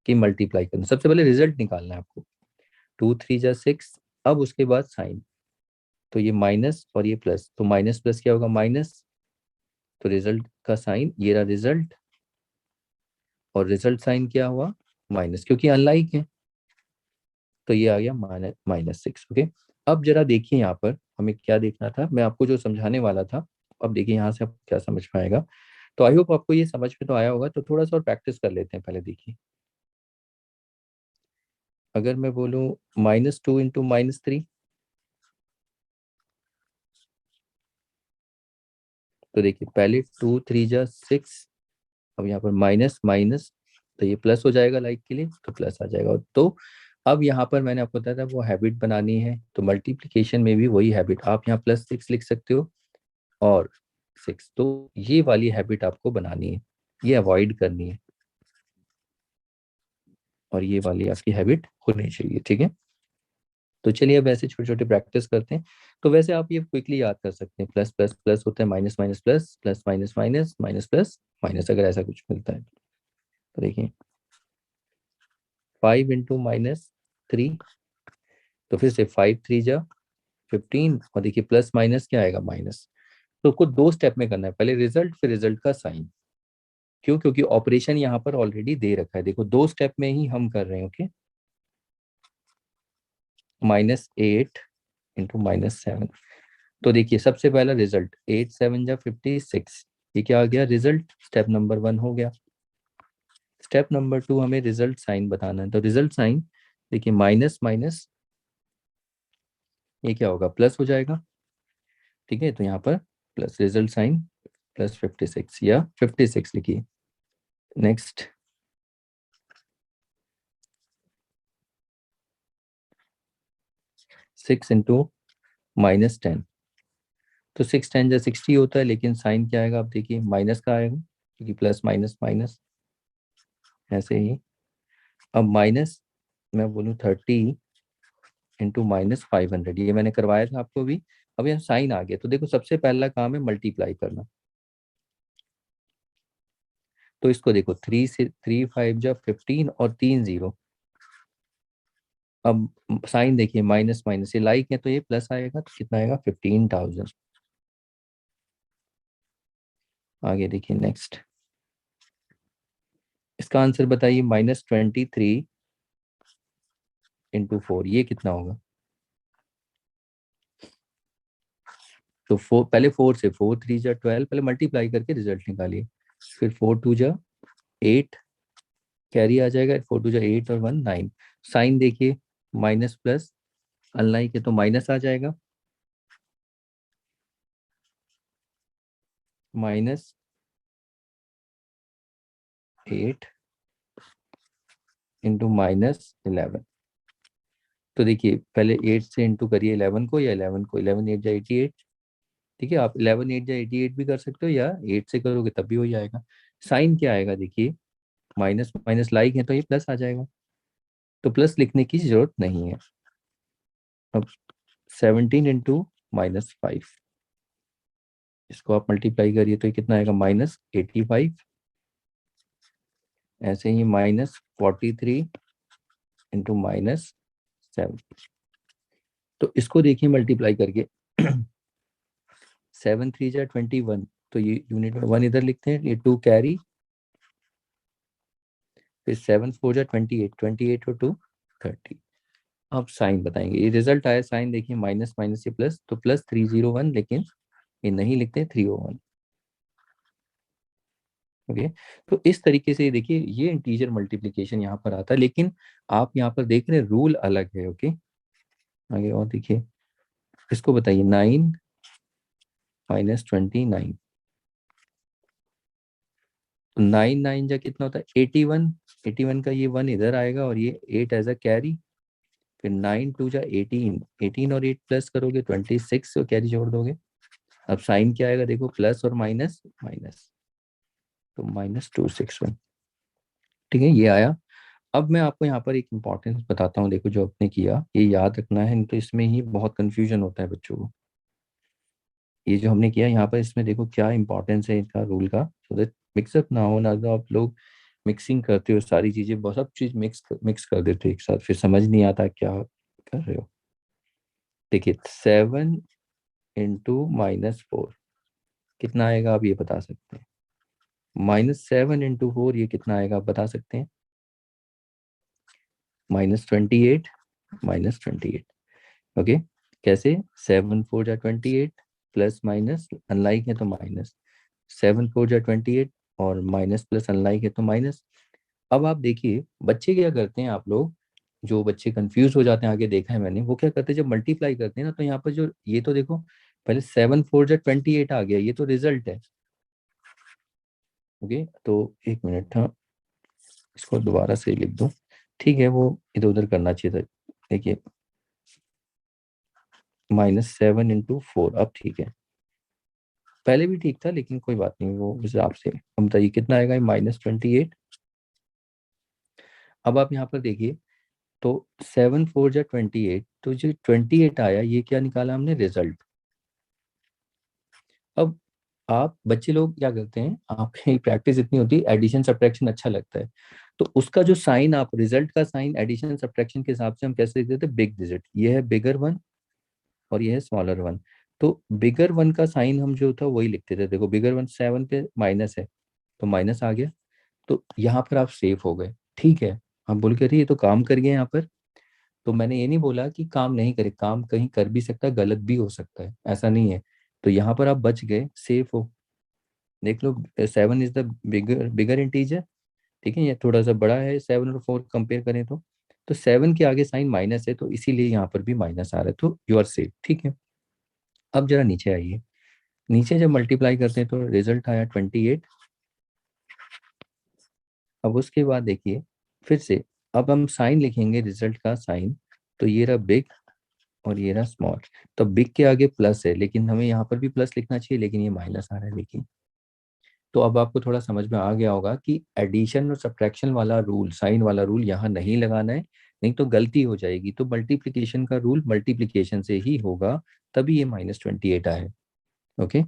कि मल्टीप्लाई करना। सबसे पहले रिजल्ट निकालना है आपको, 2 × 3 = 6। अब उसके बाद साइन, तो ये माइनस और ये प्लस, तो माइनस प्लस क्या होगा, माइनस। तो रिजल्ट का साइन, ये रहा रिजल्ट, और रिजल्ट साइन क्या हुआ, माइनस, क्योंकि अनलाइक है। तो ये आ गया -6। ओके, अब जरा देखिए यहाँ पर हमें क्या देखना था, मैं आपको जो समझाने वाला था, अब देखिए यहाँ से आप क्या समझ पाएगा। तो आई होप आपको ये समझ में तो आया होगा, तो थोड़ा सा और प्रैक्टिस कर लेते हैं। पहले देखिए, अगर मैं बोलूँ -2 × -3, तो देखिए पहले 2 × 3 = 6, अब यहाँ पर माइनस माइनस, तो ये प्लस हो जाएगा, लाइक के लिए तो प्लस आ जाएगा। तो अब यहाँ पर मैंने आपको बताया था वो हैबिट बनानी है, तो मल्टीप्लिकेशन में भी वही हैबिट, आप यहाँ +6 लिख सकते हो और 6, तो ये वाली हैबिट आपको बनानी है, ये अवॉइड करनी है, और ये वाली आपकी हैबिट होनी चाहिए। ठीक है, तो चलिए अब ऐसे छोटे छोटे प्रैक्टिस करते हैं। तो वैसे आप ये क्विकली याद कर सकते हैं, प्लस प्लस प्लस होता है, minus minus plus, plus minus minus, minus plus minus, अगर ऐसा कुछ मिलता है। तो देखिए 5 × -3, तो फिर से 5 × 3 = 15, और देखिए प्लस माइनस क्या आएगा, माइनस। तो उसको 2 स्टेप में करना है, पहले रिजल्ट फिर रिजल्ट का साइन। क्यों, क्योंकि ऑपरेशन यहाँ पर ऑलरेडी दे रखा है, देखो 2 स्टेप में ही हम कर रहे हैं। ओके, -8 × -7, तो देखिए सबसे पहला रिजल्ट 8 × 7 = 56, ये क्या आ गया, रिजल्ट, स्टेप नंबर 1 हो गया। स्टेप नंबर 2 हमें रिजल्ट साइन बताना है, तो रिजल्ट साइन देखिए माइनस माइनस, ये क्या होगा, प्लस हो जाएगा। ठीक है, तो यहाँ पर प्लस, रिजल्ट साइन +56 या 56 लिखिए। नेक्स्ट, 6 × -10, तो 6 × 10 = 60 होता है, लेकिन साइन क्या आएगा, आप देखिए माइनस का आएगा, क्योंकि प्लस माइनस माइनस, ऐसे ही। अब माइनस, मैं बोलूँ 30 × -500, ये मैंने करवाया था आपको भी। अब यहाँ साइन आ गया, तो देखो सबसे पहला काम है मल्टीप्लाई करना, तो इसको देखो 3 से 3 × 5 = 15 और 3 0। अब साइन देखिए माइनस माइनस, ये लाइक है तो ये प्लस आएगा, तो कितना आएगा, 15,000। आगे देखिए नेक्स्ट, इसका आंसर बताइए, -23 × 4, ये कितना होगा। तो पहले 4 से, 4 × 3 = 12, पहले मल्टीप्लाई करके रिजल्ट निकालिए, फिर 4 × 2 = 8, कैरी आ जाएगा, 4 × 2 = 8 और 1 9। साइन देखिए माइनस प्लस, अनलाइक है तो माइनस आ जाएगा, -8 × -11। तो देखिए पहले 8 से इंटू करिए 11 को, या 11 को, 11 8 = 88। ठीक है, आप 11 8 = 88 भी कर सकते हो, या 8 से करोगे तब भी हो जाएगा। साइन क्या आएगा, देखिए माइनस माइनस लाइक है तो ये प्लस आ जाएगा, तो प्लस लिखने की जरूरत नहीं है। अब 17 × -5, इसको आप मल्टीप्लाई करिए तो ये कितना आएगा, -85। ऐसे ही -43 × -7, तो इसको देखिए मल्टीप्लाई करके 7 × 3 = 21, तो ये यूनिट में 1 इधर लिखते हैं, ये 2 कैरी, फिर 7 4 जा 28, 28 और 2 30। अब साइन बताएंगे। ये रिजल्ट आया साइन, देखिए माइनस माइनस से प्लस, तो प्लस 301, लेकिन ये नहीं लिखते 301। ओके, तो इस तरीके से देखिए ये इंटीजर मल्टीप्लिकेशन यहाँ पर आता है, लेकिन आप यहाँ पर देख रहे हैं रूल अलग है। ओके, आगे और देखिए, इसको बताइए 9 माइनस 29। तो 9 9 जा कितना होता है 81, 81 का ये 1 इधर आएगा और ये 8 एज अ कैरी। फिर 9 2 जा 18, 18 और 8 प्लस करोगे 26 और कैरी जोड़ दोगे। अब साइन क्या आएगा देखो, प्लस और माइनस माइनस, तो -261। ठीक है, ये आया। अब मैं आपको यहाँ पर एक इम्पॉर्टेंस बताता हूँ, देखो जो आपने किया ये याद रखना है, नहीं तो इसमें ही बहुत कंफ्यूजन होता है बच्चों को। ये जो हमने किया यहाँ पर, इसमें देखो क्या इंपॉर्टेंस है इनका रूल का, सो दैट मिक्सअप ना हो, ना तो आप लोग मिक्सिंग करते हो सारी चीजें, बहुत सब चीज मिक्स कर देते हो एक साथ, फिर समझ नहीं आता क्या कर रहे हो। देखिए 7 × -4 कितना आएगा, आप ये बता सकते हैं। -7 × 4 ये कितना आएगा, आप बता सकते हैं। -28, -28। ओके, कैसे, 7 4 जा 28, प्लस माइनस अनलाइक है तो माइनस, 7 4 जा 28 और माइनस प्लस अनलाइक है तो माइनस। अब आप देखिए बच्चे क्या करते हैं, आप लोग जो बच्चे कंफ्यूज हो जाते हैं, आगे देखा है मैंने, वो क्या करते हैं जब मल्टीप्लाई करते हैं ना, तो यहाँ पर जो ये तो देखो पहले 7 4 जा 28 आ गया, ये तो रिजल्ट है। ओके, तो एक मिनट था, इसको दोबारा से लिख दूं। ठीक है, वो इधर उधर करना चाहिए था। देखिए -7 × 4, अब ठीक है, पहले भी ठीक था लेकिन कोई बात नहीं, वो उस हिसाब से। हम बताइए कितना आएगा, -28। अब आप यहाँ पर देखिए, तो 7 4 जा 28, तो जो 28 आया ये क्या निकाला हमने, रिजल्ट। अब आप बच्चे लोग क्या करते हैं, आपकी प्रैक्टिस इतनी होती है, एडिशन सब्ट्रैक्शन अच्छा लगता है, तो उसका जो साइन, आप रिजल्ट का साइन एडिशन सब्ट्रैक्शन के हिसाब से हम कैसे लिखते थे, बिग डिजिट, ये है बिगर वन और ये है स्मॉलर वन। तो बिगर वन का साइन हम जो था वही लिखते थे, देखो बिगर वन 7 पे माइनस है तो माइनस आ गया, तो यहाँ पर आप सेफ हो गए। ठीक है, आप बोल के रही ये तो काम कर गए यहाँ पर, तो मैंने ये नहीं बोला कि काम नहीं करे, काम कहीं कर भी सकता है, गलत भी हो सकता है, ऐसा नहीं है। तो यहाँ पर आप बच गए, सेफ हो। देख लो 7 is the bigger bigger integer. ठीक है, ये थोड़ा सा बड़ा है, 7 और 4 कंपेयर करें तो 7 के आगे साइन माइनस है, तो इसीलिए यहाँ पर भी माइनस आ रहा है, तो यू आर सेफ। ठीक है, अब जरा नीचे आइए। नीचे जब मल्टीप्लाई करते हैं तो रिजल्ट आया 28। अब उसके बाद देखिए फिर से, अब हम साइन लिखेंगे रिजल्ट का साइन, तो ये रहा बिग और ये रहा स्मॉल। तो बिग के आगे प्लस है, लेकिन हमें यहाँ पर भी प्लस लिखना चाहिए, लेकिन ये माइनस आ रहा है देखिए। तो अब आपको थोड़ा समझ में आ गया होगा कि एडिशन और सब्ट्रैक्शन वाला रूल, साइन वाला रूल यहाँ नहीं लगाना है, नहीं तो गलती हो जाएगी। तो मल्टीप्लिकेशन का रूल मल्टीप्लिकेशन से ही होगा, तभी ये -28 आए। ओके,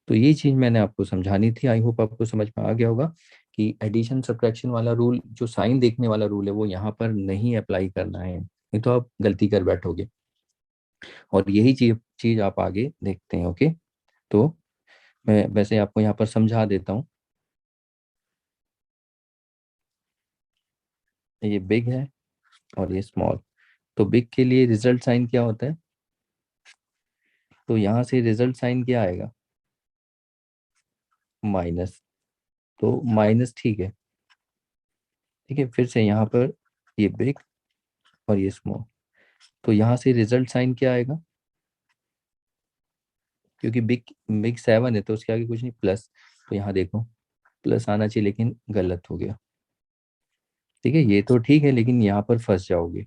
तो ये चीज मैंने आपको समझानी थी, आई होप आपको समझ में आ गया होगा कि एडिशन सब्ट्रैक्शन वाला रूल, जो साइन देखने वाला रूल है, वो यहाँ पर नहीं अप्लाई करना है, नहीं तो आप गलती कर बैठोगे। और यही चीज चीज आप आगे देखते हैं। ओके, तो मैं वैसे आपको यहाँ पर समझा देता हूँ। ये बिग है और ये स्मॉल। तो बिग के लिए रिजल्ट साइन क्या होता है, तो यहाँ से रिजल्ट साइन क्या आएगा, माइनस। तो माइनस, ठीक है। ठीक है, फिर से यहाँ पर ये बिग और ये स्मॉल, तो यहाँ से रिजल्ट साइन क्या आएगा, क्योंकि बिग बिग 7 है तो उसके आगे कुछ नहीं, प्लस। तो यहाँ देखो प्लस आना चाहिए, लेकिन गलत हो गया। ठीक है, ये तो ठीक है, लेकिन यहाँ पर फंस जाओगे।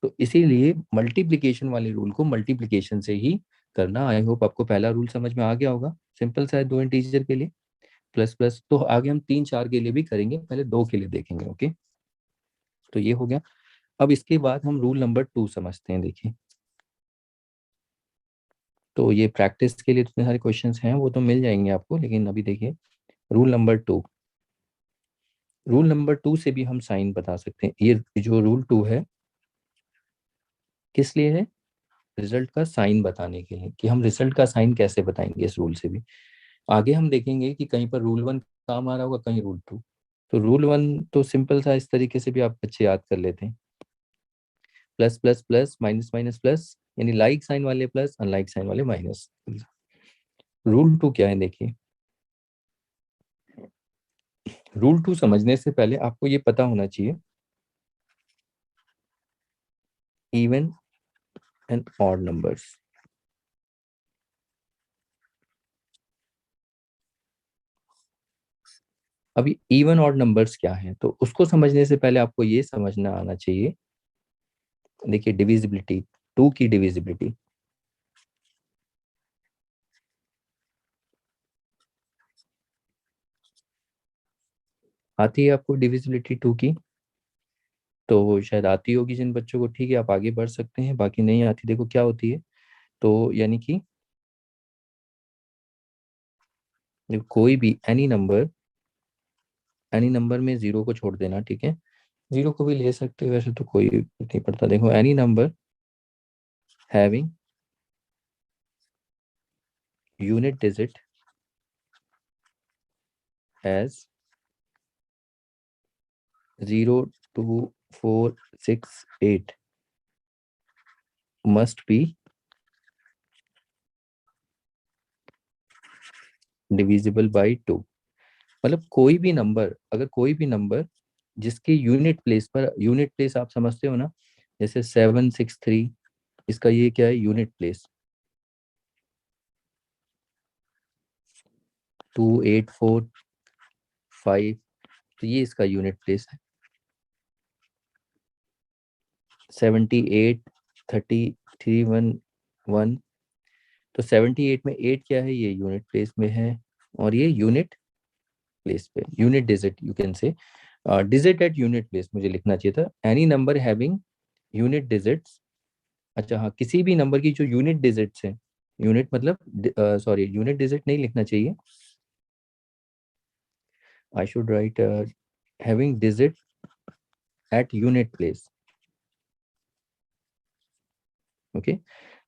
तो इसीलिए मल्टीप्लिकेशन वाले रूल को मल्टीप्लिकेशन से ही करना। आई होप आपको पहला रूल समझ में आ गया होगा, सिंपल सा है, दो इंटीजर के लिए प्लस प्लस। तो आगे हम 3 4 के लिए भी करेंगे, पहले 2 के लिए देखेंगे। ओके, तो ये हो गया। अब इसके बाद हम रूल नंबर 2 समझते हैं। देखिए, तो ये प्रैक्टिस के लिए इतने सारे क्वेश्चंस हैं, वो तो मिल जाएंगे आपको, लेकिन अभी देखिए रूल नंबर 2। रूल नंबर 2 से भी हम साइन बता सकते हैं। ये जो रूल 2 है किस लिए है, रिजल्ट का साइन बताने के लिए, कि हम रिजल्ट का साइन कैसे बताएंगे इस रूल से भी। आगे हम देखेंगे कि कहीं पर रूल 1 काम आ रहा होगा, कहीं रूल 2। तो रूल 1 तो सिंपल था, इस तरीके से भी आप बच्चे याद कर लेते हैं। Plus plus plus, minus minus plus, यानी लाइक साइन वाले प्लस, अनलाइक साइन वाले माइनस। रूल 2 क्या है देखिए। रूल 2 समझने से पहले आपको ये पता होना चाहिए इवन एंड ऑड नंबर्स। अभी इवन ऑड नंबर्स क्या है, तो उसको समझने से पहले आपको ये समझना आना चाहिए। देखिए डिविजिबिलिटी, 2 की डिविजिबिलिटी। आती है आपको डिविजिबिलिटी 2 की? तो शायद आती होगी जिन बच्चों को, ठीक है आप आगे बढ़ सकते हैं, बाकी नहीं आती देखो क्या होती है। तो यानी कि देखो, कोई भी एनी नंबर में जीरो को छोड़ देना, ठीक है। जीरो को भी ले सकते हो वैसे तो, कोई नहीं पड़ता। देखो any number having unit digit as 0 2 4 6 8 must be divisible by 2। मतलब कोई भी नंबर, अगर कोई भी नंबर जिसकी यूनिट प्लेस पर, यूनिट प्लेस आप समझते हो ना, जैसे 7 6 3, इसका ये क्या है, यूनिट प्लेस। 2 8 4 5, तो ये इसका यूनिट प्लेस है। 78 33 1 1, तो 78 में 8 क्या है, ये यूनिट प्लेस में है। और ये यूनिट प्लेस पे, unit digit you can say, digit at unit place मुझे लिखना चाहिए था। Any number having unit digits, अच्छा हाँ, किसी भी नंबर की जो यूनिट डिजिट्स हैं, यूनिट मतलब, सॉरी यूनिट डिजिट नहीं लिखना चाहिए, I should write having digit at unit place. Okay,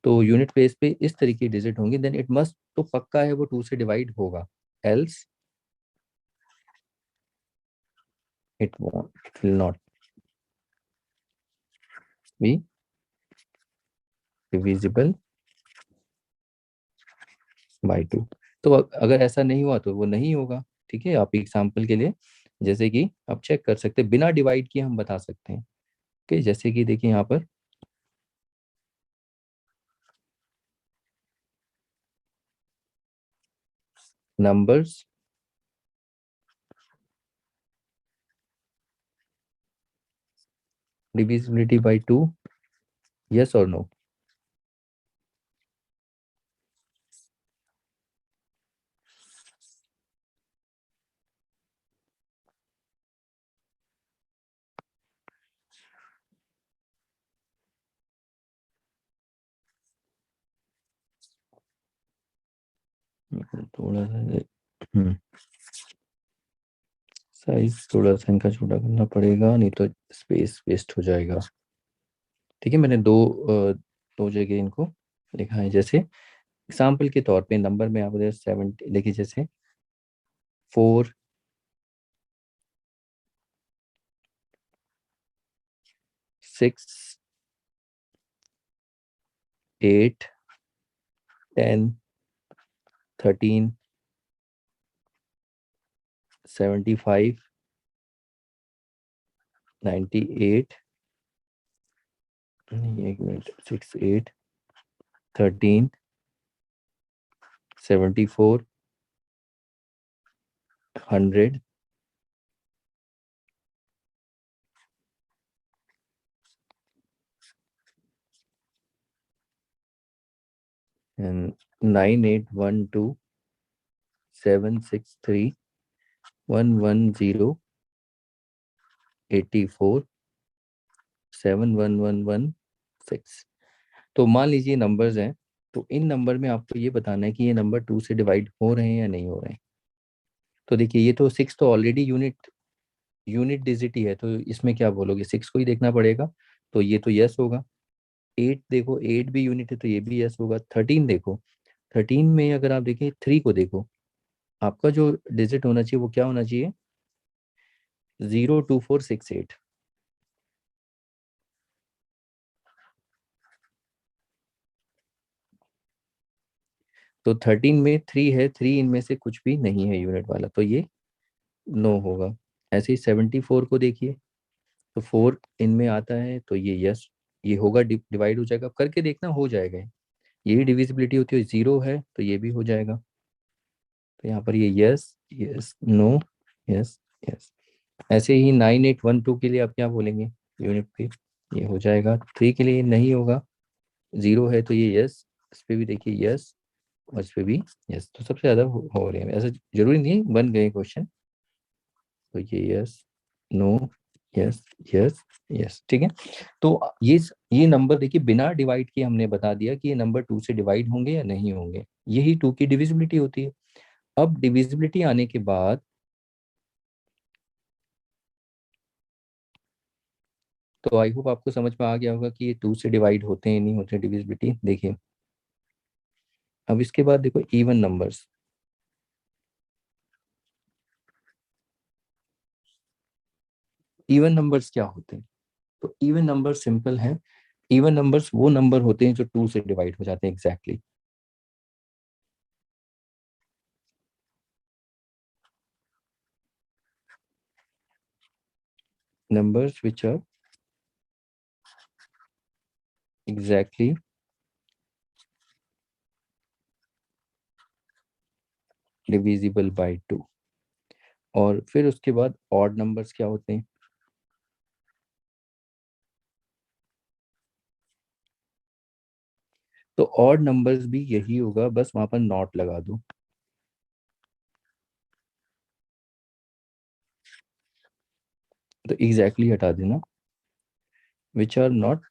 तो यूनिट प्लेस पे इस तरीके डिजिट होंगे, देन इट मस्ट, तो पक्का है वो 2 से डिवाइड होगा, else it will not be divisible by 2। तो अगर ऐसा नहीं हुआ तो वो नहीं होगा, ठीक है। आप एग्जाम्पल के लिए जैसे कि आप चेक कर सकते हैं, बिना डिवाइड किए हम बता सकते हैं। ओके, जैसे कि देखिए यहाँ पर नंबर्स डिविजिबिलिटी बाय 2, यस और नो। थोड़ा सा साइज थोड़ा सा इनका छोटा करना पड़ेगा, नहीं तो स्पेस वेस्ट हो जाएगा। ठीक है, मैंने दो जगह इनको लिखा है। जैसे एग्जाम्पल के तौर पे नंबर में आप 70 देखिए, जैसे 4 6 8 10 13 75 98, नहीं एक मिनट, 6 8 13 74 100 and 9812 763 110 84 71116। तो मान लीजिए नंबर्स हैं, तो इन नंबर में आपको ये बताना है कि ये नंबर 2 से डिवाइड हो रहे हैं या नहीं हो रहे हैं। तो देखिए ये तो 6 तो ऑलरेडी यूनिट यूनिट डिजिट ही है, तो इसमें क्या बोलोगे, 6 को ही देखना पड़ेगा, तो ये तो यस होगा। 8 देखो, 8 भी यूनिट है तो ये भी यस होगा। 13 देखो, 13 में अगर आप देखें 3 को देखो, आपका जो डिजिट होना चाहिए वो क्या होना चाहिए, 02468। तो 13 में 3 है, 3 इनमें से कुछ भी नहीं है यूनिट वाला, तो ये नो होगा। ऐसे ही 74 को देखिए, तो 4 इनमें आता है, तो ये यस, ये होगा, डिवाइड हो जाएगा, करके देखना, हो जाएगा। यही डिविजिबिलिटी होती है, 0 है तो ये भी हो जाएगा। तो यहाँ पर ये yes yes no yes yes. ऐसे ही 9812 के लिए आप क्या बोलेंगे यूनिट पे, ये हो जाएगा। 3 के लिए नहीं होगा, 0 है तो ये यस, इस पे भी देखिए यस, और इस पे भी यस। तो सबसे ज्यादा हो रहे हैं, ऐसा जरूरी नहीं है बन गए क्वेश्चन। तो ये yes no yes yes yes, ठीक है। तो ये नंबर देखिए बिना डिवाइड किए हमने बता दिया कि ये नंबर 2 से डिवाइड होंगे या नहीं होंगे, यही 2 की डिविजिबिलिटी होती है। अब डिविजिबिलिटी आने के बाद तो आई होप आपको समझ में आ गया होगा कि ये 2 से डिवाइड होते हैं नहीं होते डिविजिबिलिटी। देखिए अब इसके बाद देखो इवन नंबर्स। इवन नंबर्स क्या होते हैं? तो इवन नंबर सिंपल है। इवन नंबर्स वो नंबर होते हैं जो 2 से डिवाइड हो जाते हैं exactly. Numbers which are exactly divisible by 2। और फिर उसके बाद ऑड नंबर्स क्या होते हैं? तो ऑड नंबर्स भी यही होगा, बस वहां पर नॉट लगा दो। तो एग्जैक्टली हटा देना, which are not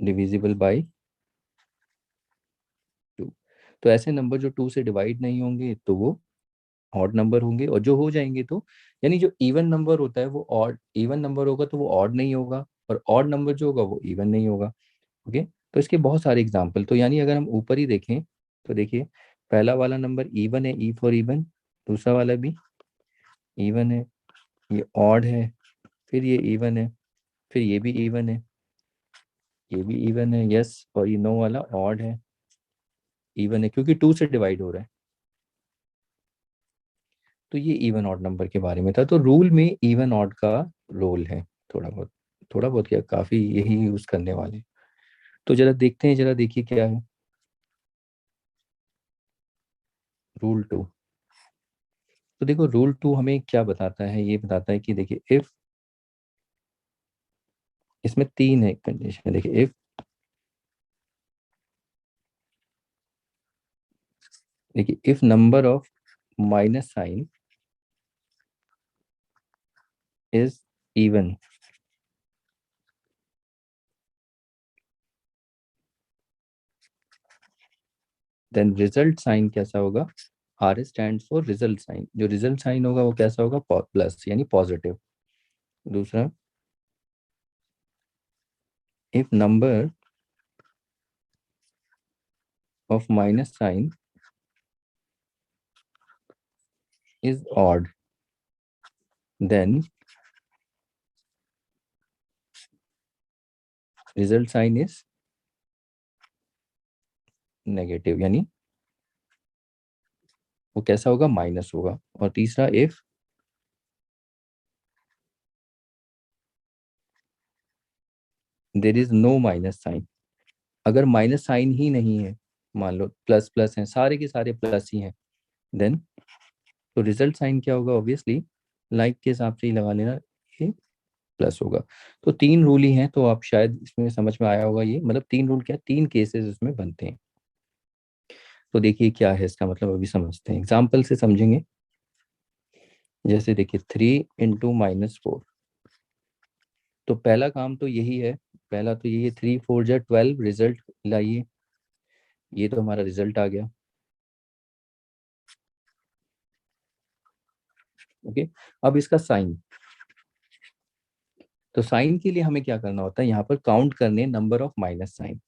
divisible by 2। तो ऐसे नंबर जो 2 से डिवाइड नहीं होंगे तो वो ऑड नंबर होंगे, और जो हो जाएंगे तो, यानी जो इवन नंबर होता है वो ऑड, इवन नंबर होगा तो वो ऑड नहीं होगा, और ऑड नंबर जो होगा वो इवन नहीं होगा। ओके। तो इसके बहुत सारे एग्जाम्पल, तो यानी अगर हम ऊपर ही देखें तो देखिए पहला वाला नंबर इवन है, ई फॉर इवन। दूसरा वाला भी इवन है, ये ऑड है, फिर ये इवन है, फिर ये भी इवन है, ये भी इवन है, यस, और ये नो वाला ऑड है, इवन है क्योंकि 2 से डिवाइड हो रहा है। तो ये इवन ऑड नंबर के बारे में था। तो रूल में इवन ऑड का रोल है, थोड़ा बहुत, थोड़ा बहुत क्या, काफी यही यूज करने वाले। तो जरा देखते हैं, जरा देखिए क्या है रूल 2। तो देखो रूल 2 हमें क्या बताता है, ये बताता है कि देखिए इफ, इसमें 3 है कंडीशन, देखिए इफ, देखिए if number of minus sign is even, then result sign कैसा होगा? R stand for result sign, जो रिजल्ट साइन होगा वो कैसा होगा? प्लस यानी पॉजिटिव। दूसरा, if number of minus sign is odd, then result sign is negative, यानी वो कैसा होगा? माइनस होगा। और तीसरा, if there is no minus sign, अगर माइनस साइन ही नहीं है, मान लो प्लस प्लस है, सारे के सारे प्लस ही हैं, देन तो रिजल्ट साइन क्या होगा? ऑब्वियसली लाइक के हिसाब से ही लगा लेना, ये प्लस होगा। तो 3 रूल ही हैं, तो आप शायद इसमें समझ में आया होगा। ये मतलब 3 रूल क्या, 3 केसेस इसमें बनते हैं। तो देखिए क्या है इसका मतलब, अभी समझते हैं, एग्जाम्पल से समझेंगे। जैसे देखिए 3 × -4, तो पहला काम तो यही है, पहला तो यही है, 3 × 4 = 12, रिजल्ट लाइए। ये तो हमारा रिजल्ट आ गया। ओके। अब इसका साइन, तो साइन के लिए हमें क्या करना होता है, यहाँ पर काउंट करने नंबर ऑफ माइनस साइन।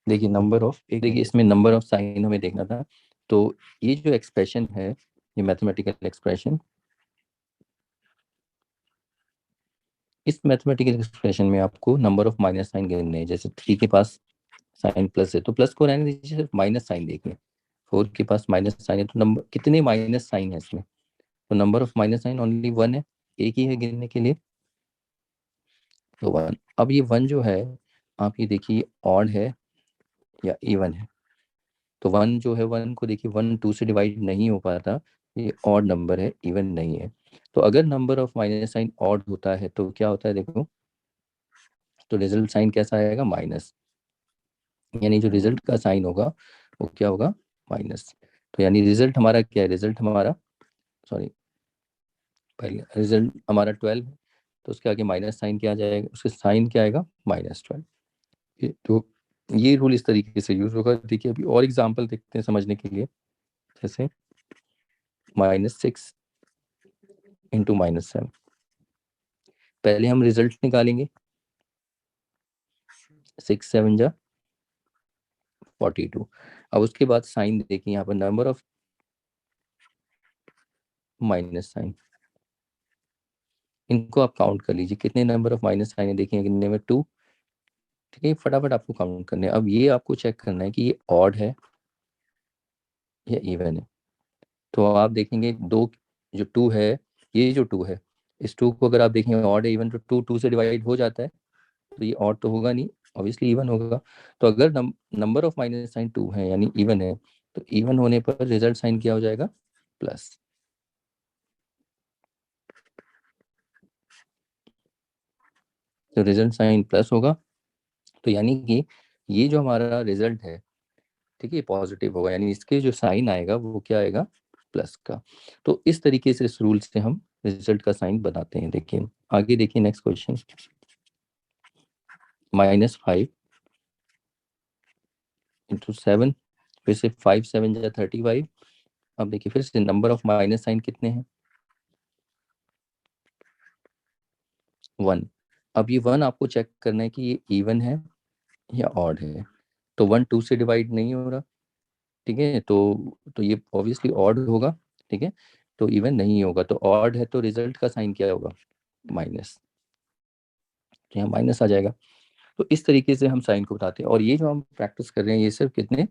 देखिए नंबर ऑफ, देखिए इसमें नंबर ऑफ साइन हमें देखना था। तो ये जो एक्सप्रेशन है, ये मैथमेटिकल एक्सप्रेशन, इस मैथमेटिकल एक्सप्रेशन में आपको नंबर ऑफ माइनस साइन गिनने हैं। जैसे 3 के पास साइन प्लस है तो प्लस को रहने दीजिए, सिर्फ माइनस साइन देखिए। 4 के पास माइनस साइन है तो नंबर कितने माइनस साइन है इसमें, तो number of minus sign only 1 है, एक ही है गिनने के लिए, तो 1। अब ये 1 जो है, आप ये देखिए ऑड है या इवन है। तो 1 जो है, 1 को देखिए 1 2 से डिवाइड नहीं हो पाता, ये ऑड नंबर है, इवन नहीं है। तो अगर number of minus sign odd होता है तो क्या होता है देखो, तो रिजल्ट साइन कैसा आएगा, माइनस। यानी जो रिजल्ट का साइन होगा वो क्या होगा, माइनस। तो यानी रिजल्ट हमारा क्या है, रिजल्ट हमारा, सॉरी, पहले रिजल्ट हमारा 12 है, तो उसके आगे माइनस साइन क्या आ जाएगा, उसके साइन क्या आएगा, -12। तो ये रूल इस तरीके से यूज होगा। देखिए अभी और एग्जांपल देखते हैं समझने के लिए। जैसे -6 इंटू -7, पहले हम रिजल्ट निकालेंगे, 6 7 जा 42। अब उसके बाद साइन देखिए यहाँ पर, नंबर ऑफ माइनस साइन, इनको आप काउंट कर लीजिए, कितने नंबर ऑफ माइनस साइन है, देखिए गिनने में 2। ठीक है, फटाफट आपको काउंट करने हैं। अब ये आपको चेक करना है कि ये ऑड है या इवन है। तो आप देखेंगे दो, जो 2 है, ये जो 2 है, इस 2 को अगर आप देखेंगे ऑड है इवन, तो 2 2 से डिवाइड हो जाता है, तो ये ऑड तो होगा नहीं, ऑब्वियसली इवन होगा। तो अगर नंबर ऑफ माइनस साइन 2 है यानी इवन है, तो इवन होने पर रिजल्ट साइन क्या हो जाएगा, प्लस। तो रिजल्ट साइन प्लस होगा, तो यानी कि ये जो हमारा रिजल्ट है, ठीक है, पॉजिटिव होगा, यानी इसके जो साइन आएगा वो क्या आएगा, प्लस का। तो इस तरीके से इस रूल से हम रिजल्ट का साइन बनाते हैं। देखिए आगे देखिए, नेक्स्ट क्वेश्चन, -5 इंटू 7, फिर से 5 7 जा 35। अब देखिए फिर से नंबर ऑफ माइनस साइन कितने हैं, 1। अब ये 1 आपको चेक करना है कि ये इवन है या ऑड है। तो 1 2 से डिवाइड नहीं हो रहा, ठीक है, तो ये ऑब्वियसली ऑड होगा, ठीक है, तो इवन नहीं होगा। तो ऑड है तो रिजल्ट का साइन क्या होगा, माइनस, तो यहाँ माइनस आ जाएगा। तो इस तरीके से हम साइन को बताते हैं। और ये जो हम प्रैक्टिस कर रहे हैं, ये सिर्फ कितने,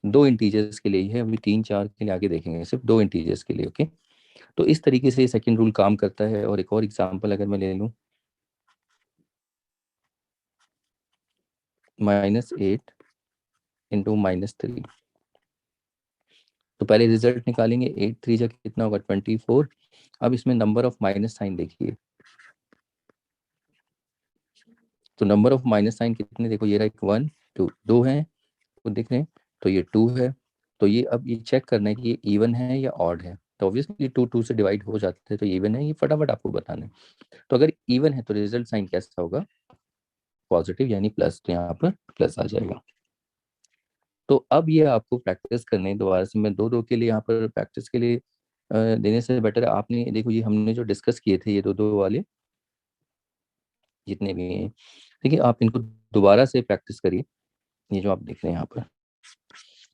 2 इंटीजर्स के लिए ही है, अभी 3 4 के लिए आगे देखेंगे, सिर्फ 2 इंटीजर्स के लिए, ओके। तो इस तरीके से सेकंड रूल काम करता है। और एक और एग्जांपल अगर मैं ले लूँ, -8 इंटू -3। तो पहले रिजल्ट निकालेंगे, 8 3 जा कितना होगा, 24। अब इसमें नंबर ऑफ माइनस साइन देखिए, तो नंबर ऑफ माइनस साइन कितने, देखो ये रहा, 1 2 2 है, तो देख रहे हैं, तो ये 2 है। तो ये अब ये चेक करना है कि ये इवन है या ऑड है। तो ऑब्वियसली 2 2 से डिवाइड हो जाते हैं, तो इवन है, ये फटाफट आपको बताना है। तो अगर इवन है तो रिजल्ट साइन कैसा होगा, पॉजिटिव यानी प्लस, तो यहाँ पर प्लस आ जाएगा। तो अब ये आपको प्रैक्टिस करने, दोबारा से मैं दो दो के लिए यहाँ पर प्रैक्टिस के लिए देने से बेटर है आपने देखो, ये हमने जो डिस्कस किए थे, ये दो दो वाले जितने भी हैं, ठीक है, आप इनको दोबारा से प्रैक्टिस करिए, ये जो आप देख रहे हैं यहाँ पर।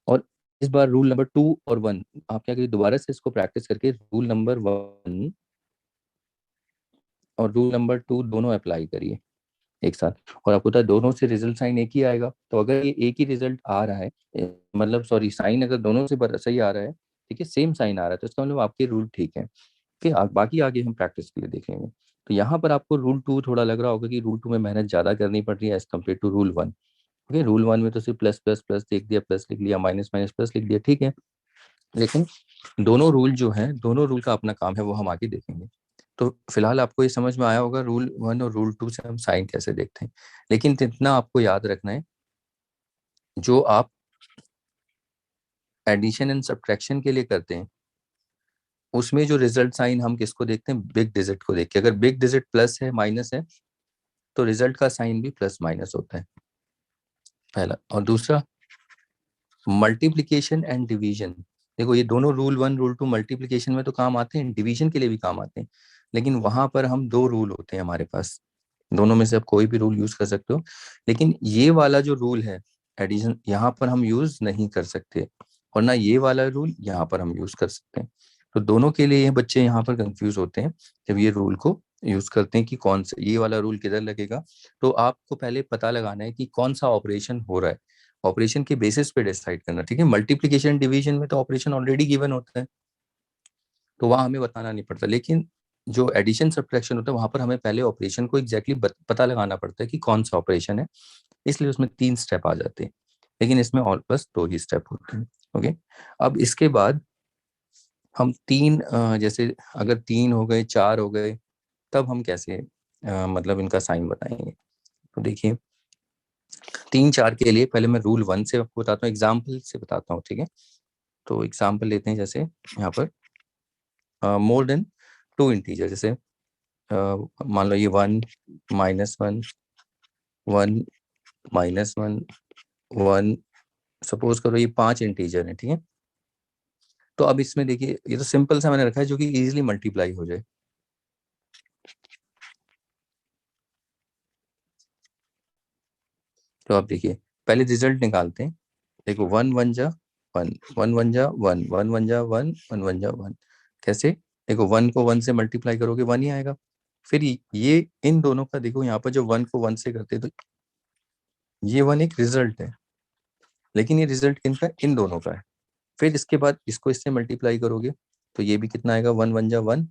और इस बार रूल नंबर 2 और 1 आप क्या करिए, दोबारा से इसको प्रैक्टिस करके रूल नंबर 1 और रूल नंबर 2 दोनों अप्लाई करिए एक साथ। और आपको पता है दोनों से रिजल्ट साइन एक ही आएगा। तो अगर ये एक ही रिजल्ट आ रहा है, मतलब सॉरी, साइन अगर दोनों से सही आ रहा है, ठीक है, सेम साइन आ रहा है, तो इसका मतलब आपके रूल ठीक है। ठीक है, बाकी आगे हम प्रैक्टिस के लिए देखेंगे। तो यहाँ पर आपको रूल 2 थोड़ा लग रहा होगा कि रूल 2 में मेहनत ज्यादा करनी पड़ रही है as compare to rule 1। Okay, rule 1 में तो सिर्फ प्लस प्लस प्लस लिख दिया, प्लस लिख लिया, माइनस माइनस प्लस लिख दिया, ठीक है। लेकिन दोनों रूल जो है, दोनों रूल का अपना काम है, वो हम आगे देखेंगे। तो फिलहाल आपको ये समझ में आया होगा रूल 1 और रूल 2 से हम साइन कैसे देखते हैं। लेकिन इतना आपको याद रखना है, जो आप एडिशन एंड सब्ट्रैक्शन के लिए करते हैं, उसमें जो रिजल्ट साइन हम किसको देखते हैं, बिग डिजिट को देख के। अगर बिग डिजिट प्लस है माइनस है, तो रिजल्ट का साइन भी प्लस माइनस होता है, पहला। और दूसरा, मल्टीप्लीकेशन एंड डिवीजन। देखो ये दोनों रूल 1 रूल 2 मल्टीप्लीकेशन में तो काम आते हैं, डिवीजन के लिए भी काम आते हैं। लेकिन वहां पर हम 2 रूल होते हैं हमारे पास, दोनों में से आप कोई भी रूल यूज कर सकते हो। लेकिन ये वाला जो रूल है, एडिशन यहाँ पर हम यूज नहीं कर सकते, और ना ये वाला रूल यहाँ पर हम यूज कर सकते हैं। तो दोनों के लिए ये बच्चे यहाँ पर कंफ्यूज होते हैं जब ये रूल को यूज करते हैं कि कौन सा ये वाला रूल किधर लगेगा। तो आपको पहले पता लगाना है कि कौन सा ऑपरेशन हो रहा है, ऑपरेशन के बेसिस पे डिसाइड करना। ठीक है, मल्टीप्लीकेशन डिवीजन में तो ऑपरेशन ऑलरेडी गिवन होता है, तो वहां हमें बताना नहीं पड़ता। लेकिन जो एडिशन सब्ट्रैक्शन होता है वहां पर हमें पहले ऑपरेशन को एग्जैक्टली पता लगाना पड़ता है कि कौन सा ऑपरेशन है, इसलिए उसमें 3 स्टेप आ जाते हैं, लेकिन इसमें ऑल प्लस 2 ही स्टेप होते हैं। ओके, अब इसके बाद हम तीन जैसे अगर 3 हो गए, 4 हो गए, तब हम कैसे मतलब इनका साइन बताएंगे। तो देखिए 3 4 के लिए पहले मैं रूल 1 से आपको बताता हूँ, एग्जाम्पल से बताता हूँ। ठीक है, तो एग्जाम्पल लेते हैं, जैसे यहाँ पर मोर देन 2 इंटीजर, जैसे मान लो ये 1 -1 1 -1 1, सपोज करो ये 5 इंटीजर है। ठीक है, तो अब इसमें देखिए ये तो सिंपल सा मैंने रखा है जो कि इजीली मल्टीप्लाई हो जाए। तो आप देखिए पहले रिजल्ट निकालते हैं। देखो 1 1 जा 1, 1 1 जा 1, 1 1 जा 1, 1 1 जा 1। कैसे? देखो 1 को 1 से मल्टीप्लाई करोगे 1 ही आएगा। फिर ये इन दोनों का देखो, यहाँ पर जो 1 को 1 से करते हैं तो ये 1 एक रिजल्ट है, लेकिन ये रिजल्ट किनका है? इन दोनों का है। फिर इसके बाद इसको इससे मल्टीप्लाई करोगे तो ये भी कितना आएगा? 1 1 जा 1,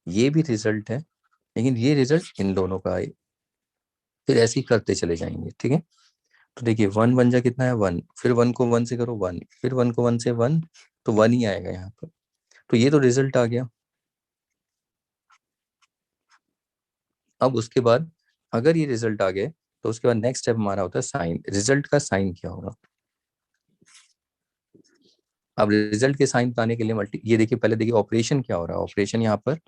ये भी रिजल्ट है, लेकिन ये रिजल्ट इन दोनों का है। फिर ऐसे ही करते चले जाएंगे। ठीक है, तो देखिए 1 1 जा कितना है? 1, फिर 1 को 1 से करो 1, फिर 1 को 1 से 1, तो 1 ही आएगा यहाँ पर। तो ये तो रिजल्ट आ गया। अब उसके बाद अगर ये रिजल्ट आ गए तो उसके बाद नेक्स्ट स्टेप हमारा होता है साइन। रिजल्ट का साइन क्या होगा? अब रिजल्ट के साइन बताने के लिए मल्टी ये देखिए पहले देखिए ऑपरेशन क्या हो रहा है। ऑपरेशन यहाँ पर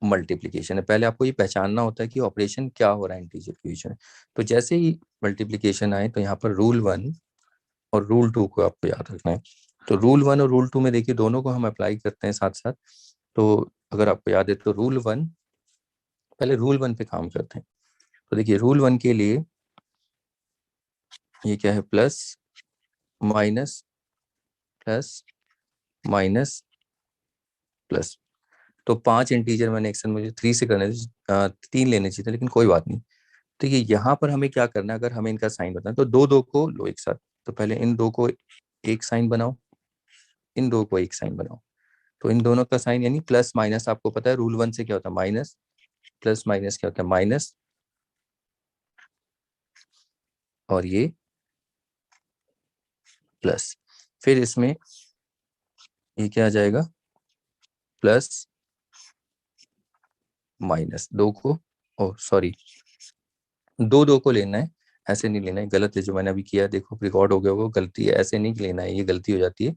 मल्टीप्लीकेशन है। पहले आपको ये पहचानना होता है कि ऑपरेशन क्या हो रहा है इंटीजर के बीच में। तो जैसे ही मल्टीप्लीकेशन आए तो यहाँ पर रूल 1 और रूल 2 को आपको याद रखना है। तो रूल 1 और रूल 2 में देखिए दोनों को हम अप्लाई करते हैं साथ साथ। तो अगर आपको याद है तो रूल 1, पहले रूल 1 पे काम करते हैं। तो देखिए रूल 1 के लिए ये क्या है? Plus minus plus minus plus. तो 5 इंटीजर मैंने एक्शन मुझे 3 से करने थे, 3 लेने चाहिए थे, लेकिन कोई बात नहीं। तो ये यहाँ पर हमें क्या करना है, अगर हमें इनका साइन बताना है तो दो दो को लो एक साथ। तो पहले इन दो को एक साइन बनाओ, इन दो को एक साइन बनाओ। तो इन दोनों का साइन यानी प्लस माइनस, आपको पता है रूल 1 से क्या होता है? माइनस, प्लस माइनस क्या होता है? माइनस, और ये प्लस। फिर इसमें ये क्या आ जाएगा? प्लस माइनस, दो को, ओ सॉरी, दो दो को लेना है, ऐसे नहीं लेना है, गलत है जो मैंने अभी किया। देखो रिकॉर्ड हो गया होगा, गलती है, ऐसे नहीं लेना है, ये गलती हो जाती है।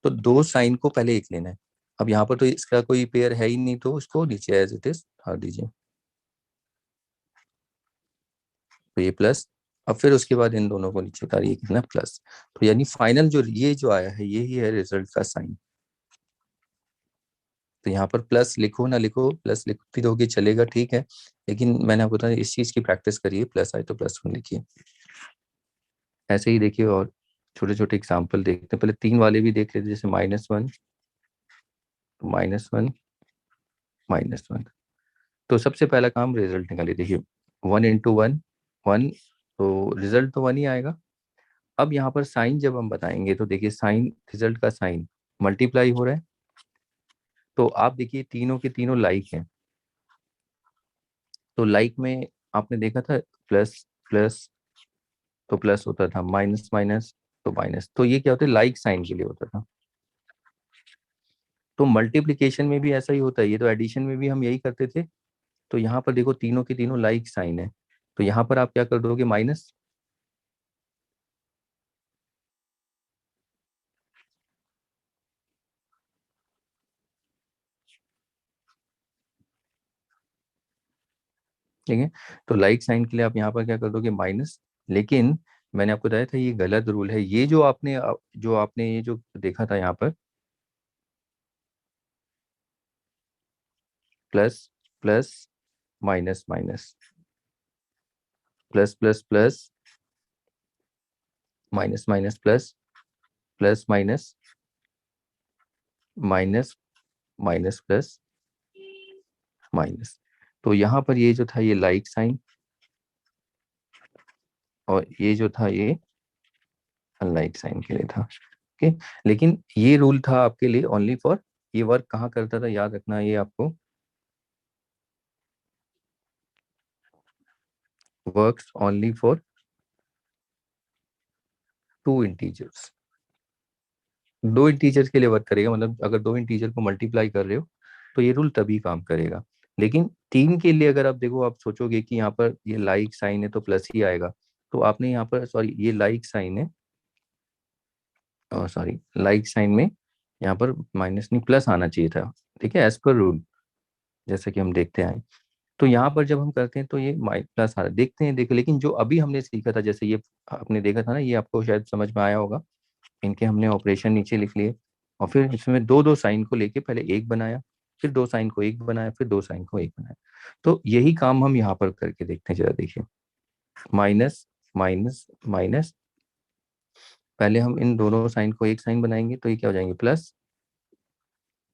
तो दो साइन को पहले एक लेना है। अब यहाँ पर तो इसका कोई पेयर है ही नहीं, तो उसको नीचे एज इट इज हटा दीजिए। तो ये प्लस, अब फिर उसके बाद इन दोनों को नीचे उतारिए, कितना? प्लस। तो यानी फाइनल जो ये जो आया है, ये ही है रिजल्ट का साइन। तो यहाँ पर प्लस लिखो ना लिखो, प्लस लिख भी दोगे चलेगा, ठीक है, लेकिन मैंने आपको बताया इस चीज की प्रैक्टिस करिए, प्लस आए तो प्लस 1 लिखिए। ऐसे ही देखिए और छोटे छोटे एग्जाम्पल देखते हैं। पहले 3 वाले भी देख लेते, जैसे -1, -1, -1। तो सबसे पहला काम रिजल्ट निकालिए। देखिए 1 इंटू 1 1, तो रिजल्ट तो 1 ही आएगा। अब यहाँ पर साइन जब हम बताएंगे तो देखिए साइन, रिजल्ट का साइन मल्टीप्लाई हो रहा है। तो आप देखिए तीनों के तीनों लाइक हैं। तो लाइक में आपने देखा था प्लस प्लस तो प्लस होता था, माइनस माइनस तो माइनस। तो ये क्या होता है? लाइक साइन के लिए होता था। तो मल्टीप्लीकेशन में भी ऐसा ही होता है, ये तो एडिशन में भी हम यही करते थे। तो यहाँ पर देखो तीनों के तीनों लाइक साइन है, तो यहाँ पर आप क्या कर दोगे? माइनस। ठीक है, तो लाइक साइन के लिए आप यहाँ पर क्या कर दोगे? माइनस। लेकिन मैंने आपको बताया था ये गलत रूल है। ये जो आपने ये जो देखा था यहाँ पर plus plus minus minus, plus plus plus minus minus plus, plus minus, minus minus plus minus. तो यहाँ पर ये जो था ये लाइक साइन, और ये जो था ये अनलाइक साइन के लिए था। ओके, लेकिन ये रूल था आपके लिए ओनली फॉर, ये वर्क कहाँ करता था याद रखना ये आपको, works only for two integers. दो इंटीजर्स के लिए वर्क करेगा, मतलब अगर दो इंटीजर को मल्टीप्लाई कर रहे हो तो ये रूल तभी काम करेगा। लेकिन तीन के लिए अगर आप देखो, आप सोचोगे कि यहाँ पर ये लाइक साइन है तो प्लस ही आएगा, तो आपने यहाँ पर, सॉरी ये लाइक साइन है, सॉरी लाइक साइन में यहाँ पर माइनस नहीं प्लस आना चाहिए था, ठीक है, एज पर रूल, जैसे कि हम देखते हैं। तो यहाँ पर जब हम करते हैं तो ये प्लस आ रहा है, देखते हैं देखो। लेकिन जो अभी हमने सीखा था, जैसे ये आपने देखा था ना, ये आपको शायद समझ में आया होगा, इनके हमने ऑपरेशन नीचे लिख लिए, और फिर इसमें दो दो साइन को लेके पहले एक बनाया, फिर दो साइन को एक बनाया, फिर दो साइन को एक बनाया। तो यही काम हम यहाँ पर करके देखते हैं, जरा देखिए, माइनस माइनस माइनस, पहले हम इन दोनों साइन को एक साइन बनाएंगे तो ये क्या हो जाएंगे प्लस,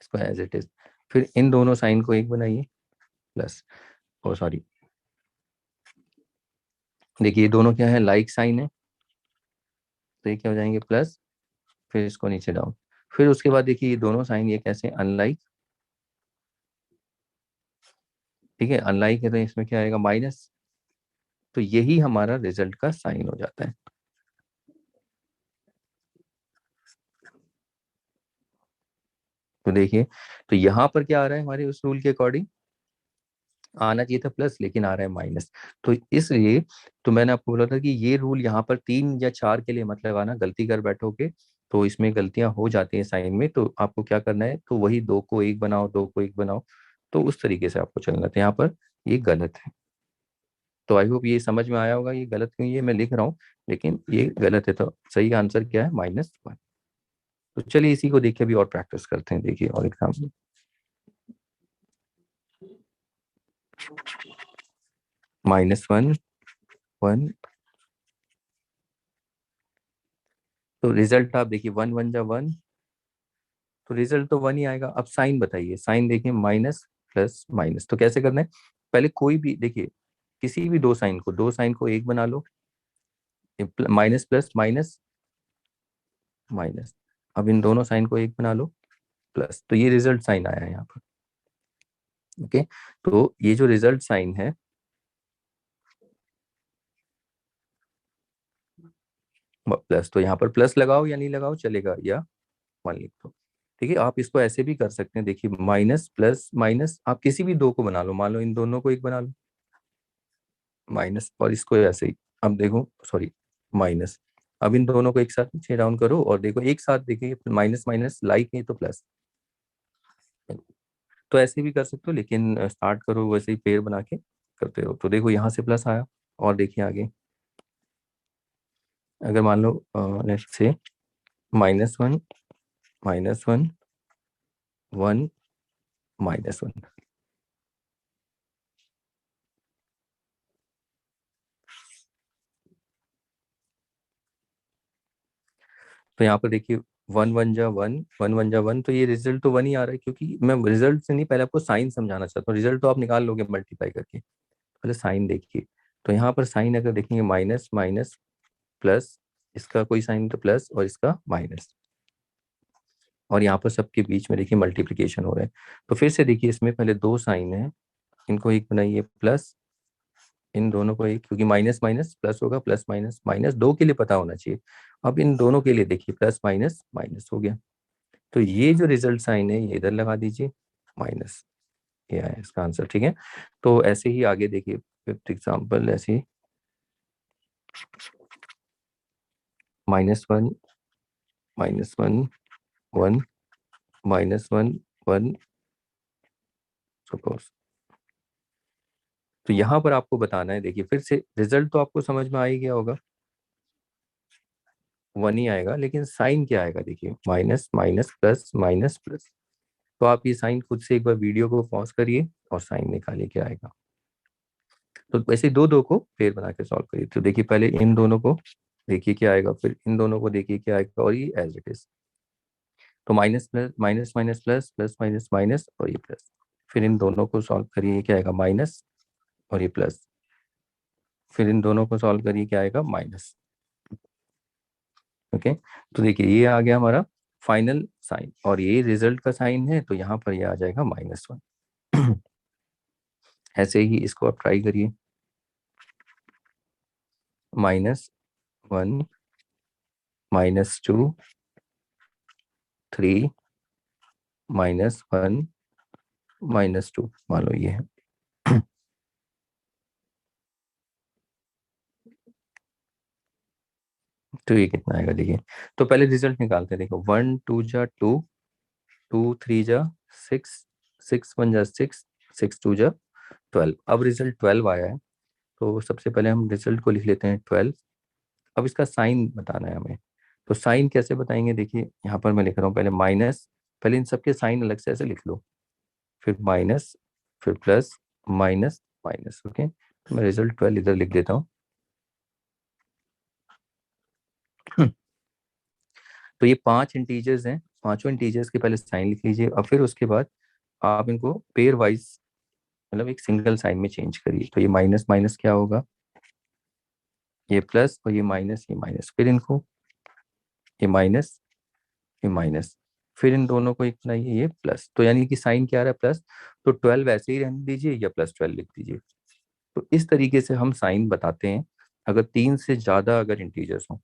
इसको एज इट इज, फिर इन दोनों साइन को एक बनाइए प्लस, ओ सॉरी, देखिए ये दोनों क्या है, लाइक साइन है, तो ये क्या हो जाएंगे प्लस, फिर इसको नीचे डाउन, फिर उसके बाद देखिए ये दोनों साइन ये कैसे अनलाइक, ठीक है, अनलाइक है तो इसमें क्या आएगा माइनस, तो यही हमारा रिजल्ट का साइन हो जाता है। तो देखिए, तो यहाँ पर क्या आ रहा है हमारे उस रूल के अकॉर्डिंग, आना चाहिए था प्लस लेकिन आ रहा है माइनस। तो इसलिए तो मैंने आपको बोला था कि ये रूल यहाँ पर तीन या चार के लिए मत लगाना, गलती कर बैठोगे तो इसमें गलतियां हो जाती हैं साइन में, तो आपको क्या करना है, तो वही दो को एक बनाओ, दो को एक बनाओ, तो उस तरीके से आपको चलना था। यहाँ पर ये गलत है, तो आई होप ये समझ में आया होगा ये गलत क्यों ये मैं लिख रहा हूँ, लेकिन ये गलत है। तो सही आंसर क्या है, -1। तो चलिए इसी को देखिए अभी और प्रैक्टिस करते हैं, देखिए और एग्जाम्पल, -1 1, तो रिजल्ट आप देखिए 1 1 जा 1, तो रिजल्ट तो 1 ही आएगा। अब साइन बताइए, साइन देखिए माइनस प्लस माइनस, तो कैसे करना है, पहले कोई भी देखिए, किसी भी दो साइन को एक बना लो, माइनस प्लस माइनस माइनस, अब इन दोनों साइन को एक बना लो प्लस, तो ये रिजल्ट साइन आया है यहाँ पर। ओके, तो ये जो रिजल्ट साइन है प्लस, तो यहाँ पर प्लस लगाओ या नहीं लगाओ चलेगा, या 1 लिख दो, ठीक है। आप इसको ऐसे भी कर सकते हैं, देखिए माइनस प्लस माइनस, आप किसी भी दो को बना लो, मान लो इन दोनों को एक बना लो माइनस, और इसको ऐसे ही, अब देखो सॉरी माइनस, अब इन दोनों को एक साथ नीचे डाउन करो और देखो एक साथ, देखिए माइनस माइनस लाइक है तो प्लस, तो ऐसे भी कर सकते हो, लेकिन स्टार्ट करो वैसे ही पेड़ बना के करते हो, तो देखो यहाँ से प्लस आया, और देखिए आगे, अगर मान लो लेट्स से -1 -1 1 -1, तो यहाँ पर देखिए 1 1 जा 1 1 1 जा 1, तो ये रिजल्ट तो 1 ही आ रहा है, क्योंकि मैं रिजल्ट से नहीं पहले आपको साइन समझाना चाहता हूँ, रिजल्ट तो आप निकाल लोगे मल्टीप्लाई करके, पहले साइन देखिए। तो यहाँ पर साइन अगर देखेंगे माइनस माइनस प्लस, इसका कोई साइन तो प्लस और इसका माइनस, और यहाँ पर सबके बीच में देखिए मल्टीप्लिकेशन हो रहा है। तो फिर से देखिए, इसमें पहले दो साइन है, इनको एक बनाइए प्लस, इन दोनों को एक, क्योंकि माइनस माइनस प्लस होगा, प्लस माइनस माइनस दो के लिए पता होना चाहिए, अब इन दोनों के लिए देखिए प्लस माइनस माइनस हो गया, तो ये जो रिजल्ट साइन है ये इधर लगा दीजिए माइनस, ये है इसका आंसर, ठीक है। तो ऐसे ही आगे देखिए फिफ्थ एग्जाम्पल, ऐसे ही -1 -1 1 -1 1 सपोज, तो यहाँ पर आपको बताना है, देखिए फिर से रिजल्ट तो आपको समझ में आ ही गया होगा, 1 ही आएगा, लेकिन साइन क्या आएगा, देखिए minus minus plus minus plus, तो आप ये साइन खुद से एक बार वीडियो को पॉज करिए और साइन निकालिए क्या आएगा। तो ऐसे दो दो को पेड़ बना के सॉल्व करिए, तो देखिए पहले इन दोनों को देखिए क्या आएगा, फिर इन दोनों को देखिए क्या आएगा, और ये एज इट इज। तो minus plus minus minus plus plus minus minus और ये प्लस। फिर इन दोनों को सॉल्व करिए, क्या आएगा, माइनस और ये प्लस। फिर इन दोनों को सॉल्व करिए, क्या आएगा, माइनस। ओके, तो देखिए ये आ गया हमारा फाइनल साइन, और ये रिजल्ट का साइन है, तो यहाँ पर ये आ जाएगा -1। ऐसे ही इसको आप ट्राई करिए, -1 -2 3 -1 -2, मान लो ये है। तो ये कितना आएगा देखिए। तो पहले रिजल्ट निकालते हैं, देखो 1 2 जा 2, 2 3 जा 6, 6 1 जा 6, 6 2 जा 12। अब रिजल्ट 12 आया है, तो सबसे पहले हम रिजल्ट को लिख लेते हैं 12। अब इसका साइन बताना है हमें। तो साइन कैसे बताएंगे, देखिए यहाँ पर मैं लिख रहा हूँ पहले माइनस, पहले इन सबके साइन अलग से ऐसे लिख लो, फिर माइनस, फिर प्लस, माइनस माइनस। ओके, तो मैं रिजल्ट 12 इधर लिख देता हूँ। तो ये 5 इंटीजर्स हैं, पांचों इंटीजर्स के पहले साइन लिख लीजिए, और फिर उसके बाद आप इनको पेयर वाइज, मतलब एक सिंगल साइन में चेंज करिए। तो ये माइनस माइनस क्या होगा, ये प्लस, और ये माइनस, फिर इनको ये माइनस, ये माइनस, फिर इन दोनों को एक बनाइए, ये प्लस। तो यानी कि साइन क्या आ रहा है, प्लस। तो 12 ऐसे ही रहने दीजिए, या +12 लिख दीजिए। तो इस तरीके से हम साइन बताते हैं, अगर 3 से ज्यादा अगर इंटीजर्स हों।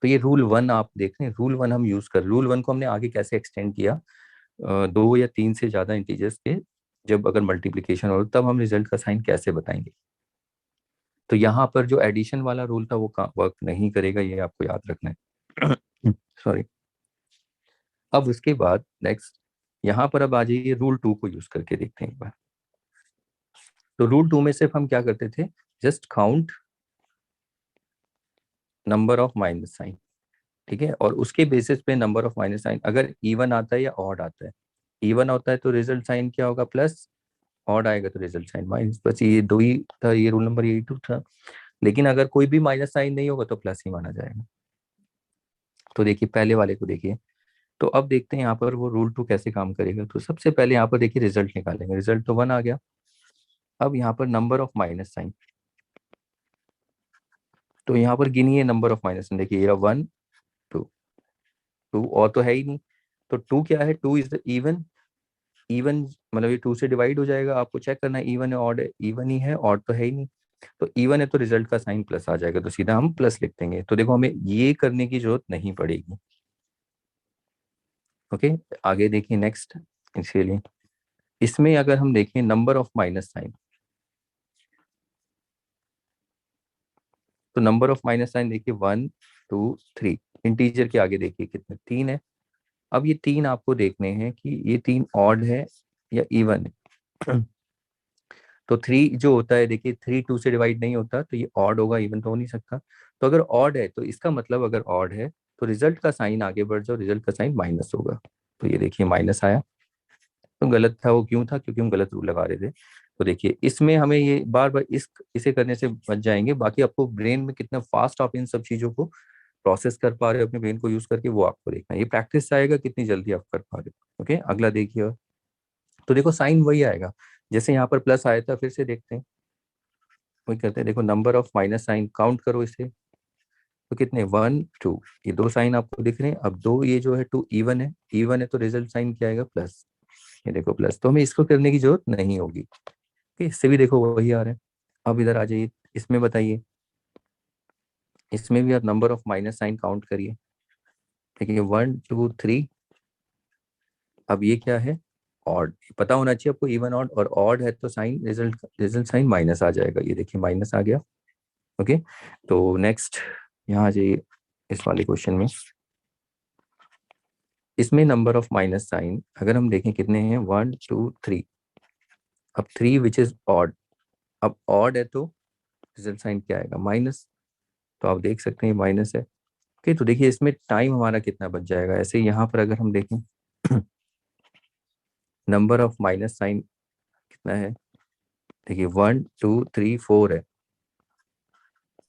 तो ये रूल 1 आप देख रहे हैं, रूल 1 हम यूज कर, रूल 1 को हमने आगे कैसे एक्सटेंड किया, 2 या 3 से ज्यादा इंटीजर्स के जब अगर मल्टीप्लीकेशन हो, तब हम रिजल्ट का साइन कैसे बताएंगे। तो यहाँ पर जो एडिशन वाला रूल था वो वर्क नहीं करेगा, ये आपको याद रखना है। सॉरी। अब उसके बाद नेक्स्ट, यहाँ पर अब आ जाइए, रूल 2 को यूज करके देखते हैं एक बार। तो रूल 2 में सिर्फ हम क्या करते थे, just count number of minus sign. ठीक है, और उसके बेसिस पे नंबर ऑफ माइनस साइन, अगर इवन आता है या ऑड आता है, इवन होता है तो रिजल्ट साइन क्या होगा, प्लस, ऑड आएगा तो रिजल्ट साइन माइनस। बस ये दो ही था, ये रूल नंबर यही 2 था। लेकिन अगर कोई भी माइनस साइन नहीं होगा तो प्लस ही माना जाएगा। तो देखिए पहले वाले को देखिए। तो अब देखते हैं यहाँ पर वो रूल 2 कैसे काम करेगा। तो सबसे पहले यहाँ पर देखिए रिजल्ट निकालेंगे, रिजल्ट तो 1 आ गया। अब यहाँ पर नंबर ऑफ माइनस साइन, तो यहाँ पर गिनिए नंबर ऑफ माइनस साइन, देखिए ये 1 2, 2 और तो है ही नहीं। तो 2 क्या है, 2 इज द इवन, इवन मतलब ये 2 से डिवाइड हो जाएगा। आपको चेक करना है इवन है ऑड है, इवन ही है, ऑड तो है ही नहीं। तो इवन है तो रिजल्ट का साइन प्लस आ जाएगा, तो सीधा हम प्लस लिख देंगे। तो देखो हमें ये करने की जरूरत नहीं पड़ेगी। ओके, आगे देखिए नेक्स्ट। इसके लिए इसमें अगर हम देखें नंबर ऑफ माइनस साइन, तो नंबर ऑफ माइनस साइन देखिए 1 2 3, इंटीजर के आगे देखिए कितने, 3 है। अब ये 3 आपको देखने हैं कि ये 3 ऑड है या इवन है। तो 3 जो होता है देखिए, 3 2 से डिवाइड नहीं होता, तो ये ऑड होगा, इवन तो हो नहीं सकता। तो अगर ऑड है तो इसका मतलब अगर ऑड है तो रिजल्ट का साइन आगे बढ़ जाओ, रिजल्ट का साइन माइनस होगा। तो ये देखिए माइनस आया। तो गलत था, वो क्यों था, क्योंकि हम गलत रूल लगा रहे थे। तो देखिए इसमें हमें ये बार बार इसे करने से बच जाएंगे। बाकी आपको ब्रेन में कितना फास्ट आप इन सब चीजों को प्रोसेस कर पा रहे हो अपने ब्रेन को यूज करके, वो आपको देखना है। ये प्रैक्टिस से आएगा कितनी जल्दी आप कर पा रहे हो। ओके, अगला देखिए। तो देखो साइन वही आएगा, जैसे यहाँ पर प्लस आया था, फिर से देखते हैं, वही करते हैं। देखो number of minus sign count करो इसे, तो कितने, 1 2, ये 2 साइन आपको दिख रहे हैं। अब 2 ये जो है 2 इवन है, इवन है तो रिजल्ट साइन क्या आएगा, प्लस। ये देखो प्लस, तो हमें इसको करने की जरूरत नहीं होगी। ओके, इससे भी देखो वही आ रहा है। अब इधर आ जाइए, इसमें बताइए, इसमें भी आप number of minus sign count करिए। देखिए 1 2 3। अब ये क्या है, ऑड, पता होना चाहिए आपको, इवन ऑड, और ऑड है तो साइन रिजल्ट साइन माइनस आ जाएगा। ये देखिए माइनस आ गया। ओके, तो नेक्स्ट यहाँ आ जाइए, इस वाले क्वेश्चन में। इसमें नंबर ऑफ माइनस साइन अगर हम देखें कितने हैं, 1 2 3। अब 3 विच इज ऑड, अब ऑड है तो रिजल्ट साइन क्या आएगा, माइनस। तो आप देख सकते हैं माइनस है। ओके, तो देखिए इसमें टाइम हमारा कितना बच जाएगा। ऐसे ही यहाँ पर अगर हम देखें, नंबर ऑफ माइनस साइन कितना है, देखिए 1 2 3 4 है।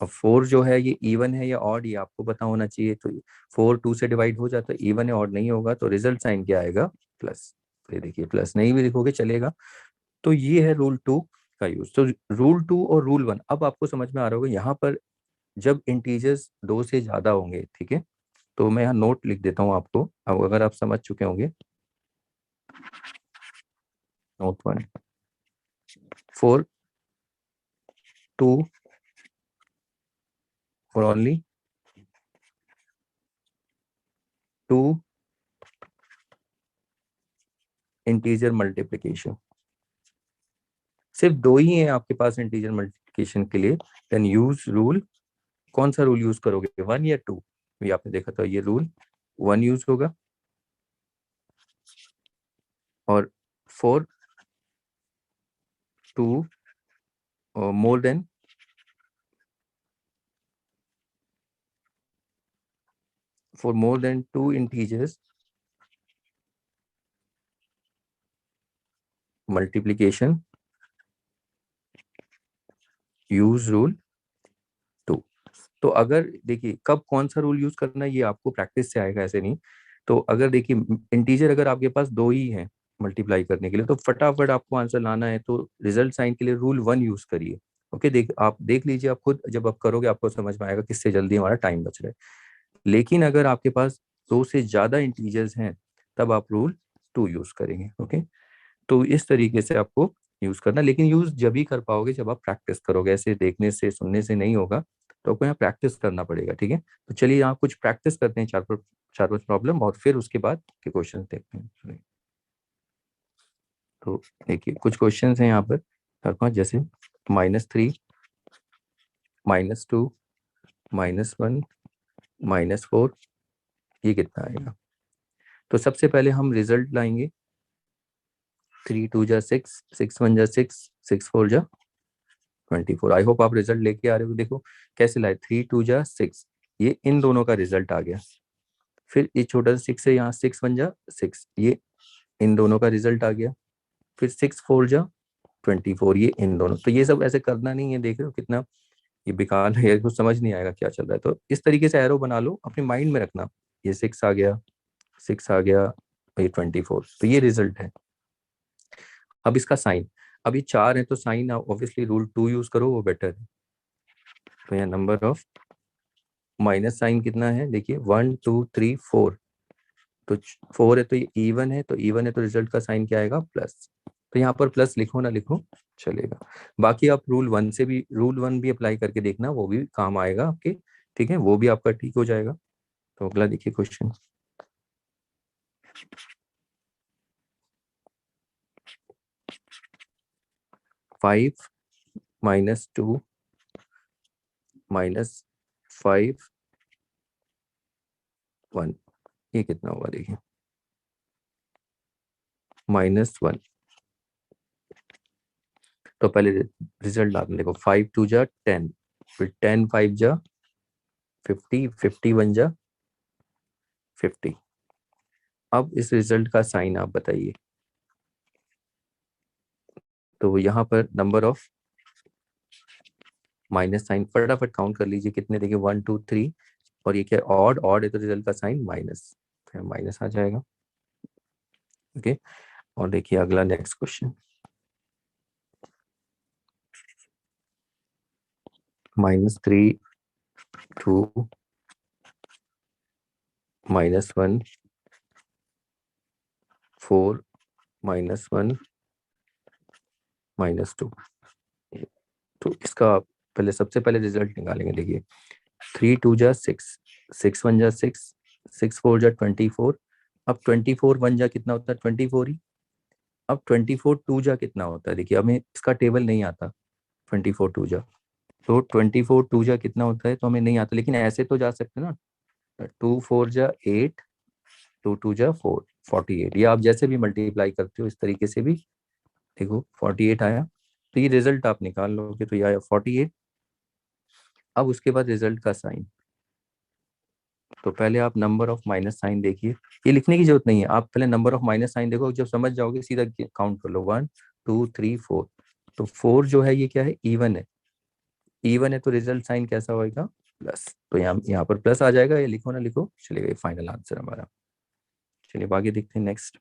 अब 4 जो है ये इवन है या ऑड, ये आपको पता होना चाहिए। तो 4 2 से डिवाइड हो जाता है, इवन है ऑड नहीं होगा, तो रिजल्ट साइन क्या आएगा? प्लस। तो ये देखिए प्लस नहीं भी लिखोगे चलेगा। तो ये है रूल 2 का यूज। तो रूल 2 और रूल 1 अब आपको समझ में आ रहा होगा। यहाँ पर जब इंटीजर्स 2 से ज्यादा होंगे, ठीक है, तो मैं यहाँ नोट लिख देता हूँ आपको, अब अगर आप समझ चुके होंगे। Note 1, 4 2 for only 2 integer multiplication. सिर्फ 2 ही हैं आपके पास इंटीजर मल्टीप्लिकेशन के लिए। Then use rule. कौन सा रूल यूज करोगे, 1 या 2? ये आपने देखा था, ये रूल 1 यूज होगा। और 4 2 more than for more than 2 integers multiplication use rule 2। तो अगर देखिए कब कौन सा रूल यूज करना है ये आपको प्रैक्टिस से आएगा, ऐसे नहीं। तो अगर देखिए इंटीजर अगर आपके पास 2 ही है मल्टीप्लाई करने के लिए, तो फटाफट आपको आंसर लाना है, तो रिजल्ट साइन के लिए रूल 1 यूज करिए। ओके, आप देख लीजिए, आप खुद जब आप करोगे आपको समझ में आएगा किससे जल्दी हमारा टाइम बच रहा है। लेकिन अगर आपके पास 2 से ज्यादा इंटीजर्स हैं, तब आप रूल 2 यूज करेंगे। ओके, तो इस तरीके से आपको यूज करना, लेकिन यूज जब ही कर पाओगे जब आप प्रैक्टिस करोगे, ऐसे देखने से सुनने से नहीं होगा। तो आपको यहाँ प्रैक्टिस करना पड़ेगा, ठीक है। तो चलिए यहाँ कुछ प्रैक्टिस करते हैं, चार पांच प्रॉब्लम, और फिर उसके बाद के क्वेश्चन देखते हैं। तो देखिए कुछ क्वेश्चन हैं यहाँ पर चार पांच, जैसे -3 -2 -1 -4, ये कितना आएगा? तो सबसे पहले हम रिजल्ट लाएंगे। 3 2 जा 6, 6 1 जा 6, 6 4 जा 24। आई होप आप रिजल्ट लेके आ रहे हो। देखो कैसे लाए, 3 2 जा 6, ये इन दोनों का रिजल्ट आ गया। फिर ये छोटा सा 6 है, यहाँ 6 1 जा 6, ये इन दोनों का रिजल्ट आ गया। फिर 6 4 जा 24, ये इन दोनों। तो ये सब ऐसे करना नहीं है, देख रहे हो कितना ये बेकार है, कुछ समझ नहीं आएगा क्या चल रहा है। तो इस तरीके से एरो बना लो, अपने माइंड में रखना। ये 6 आ गया, 6 आ गया, और ये 24, तो ये रिजल्ट है। अब इसका साइन, अब ये 4 है तो साइन ऑब्वियसली रूल 2 यूज करो, वो बेटर है। तो यहाँ नंबर ऑफ माइनस साइन कितना है, देखिए 1 2 3 4। तो 4 है तो ये इवन है, तो इवन है तो रिजल्ट का साइन क्या आएगा? प्लस। तो यहाँ पर प्लस लिखो ना लिखो चलेगा। बाकी आप रूल 1 भी अप्लाई करके देखना, वो भी काम आएगा आपके, ठीक है, वो भी आपका ठीक हो जाएगा। तो अगला देखिए क्वेश्चन। फाइव -2 -5 1, ये कितना होगा देखिए? -1। तो पहले रिजल्ट आपने देखो, 5 2 जा 10, फिर 10 5 जा 50, 50 1 जा 50। अब इस रिजल्ट का साइन आप बताइए। तो यहाँ पर नंबर ऑफ माइनस साइन फटाफट काउंट कर लीजिए कितने, देखिए 1 2 3, और ये क्या ऑड, ऑड है तो रिजल्ट का साइन माइनस, तो माइनस आ जाएगा। ओके, और देखिए अगला नेक्स्ट क्वेश्चन। -3 2 -1 4 -1 -2। तो इसका पहले सबसे पहले रिजल्ट निकालेंगे। देखिए 3 2 जा 6, 6 1 जा 6, 6 4 जा 24। अब 24 1 जा कितना होता है? 24 ही। अब 24 2 जा कितना होता है? देखिए हमें इसका टेबल नहीं आता। 24 2 जा, तो 24 2 जा कितना होता है तो हमें नहीं आता, लेकिन ऐसे तो जा सकते हैं ना। 2 4 जा 8, 2 2 जा 4, 48। ये आप जैसे भी मल्टीप्लाई करते हो इस तरीके से भी देखो 48 आया। तो ये रिजल्ट आप निकाल लोगे, तो ये आया 48। अब उसके बाद रिजल्ट का साइन। तो पहले आप नंबर ऑफ माइनस साइन देखिए, ये लिखने की जरूरत नहीं है, आप पहले नंबर ऑफ माइनस साइन देखो, जब समझ जाओगे सीधा काउंट कर लो, 1 2 3 4। तो 4 जो है ये क्या है? इवन है। इवन है तो रिजल्ट साइन कैसा होगा, प्लस। तो यहाँ पर प्लस आ जाएगा, ये लिखो ना लिखो, चलिए ये फाइनल आंसर हमारा। चलिए आगे देखते हैं नेक्स्ट।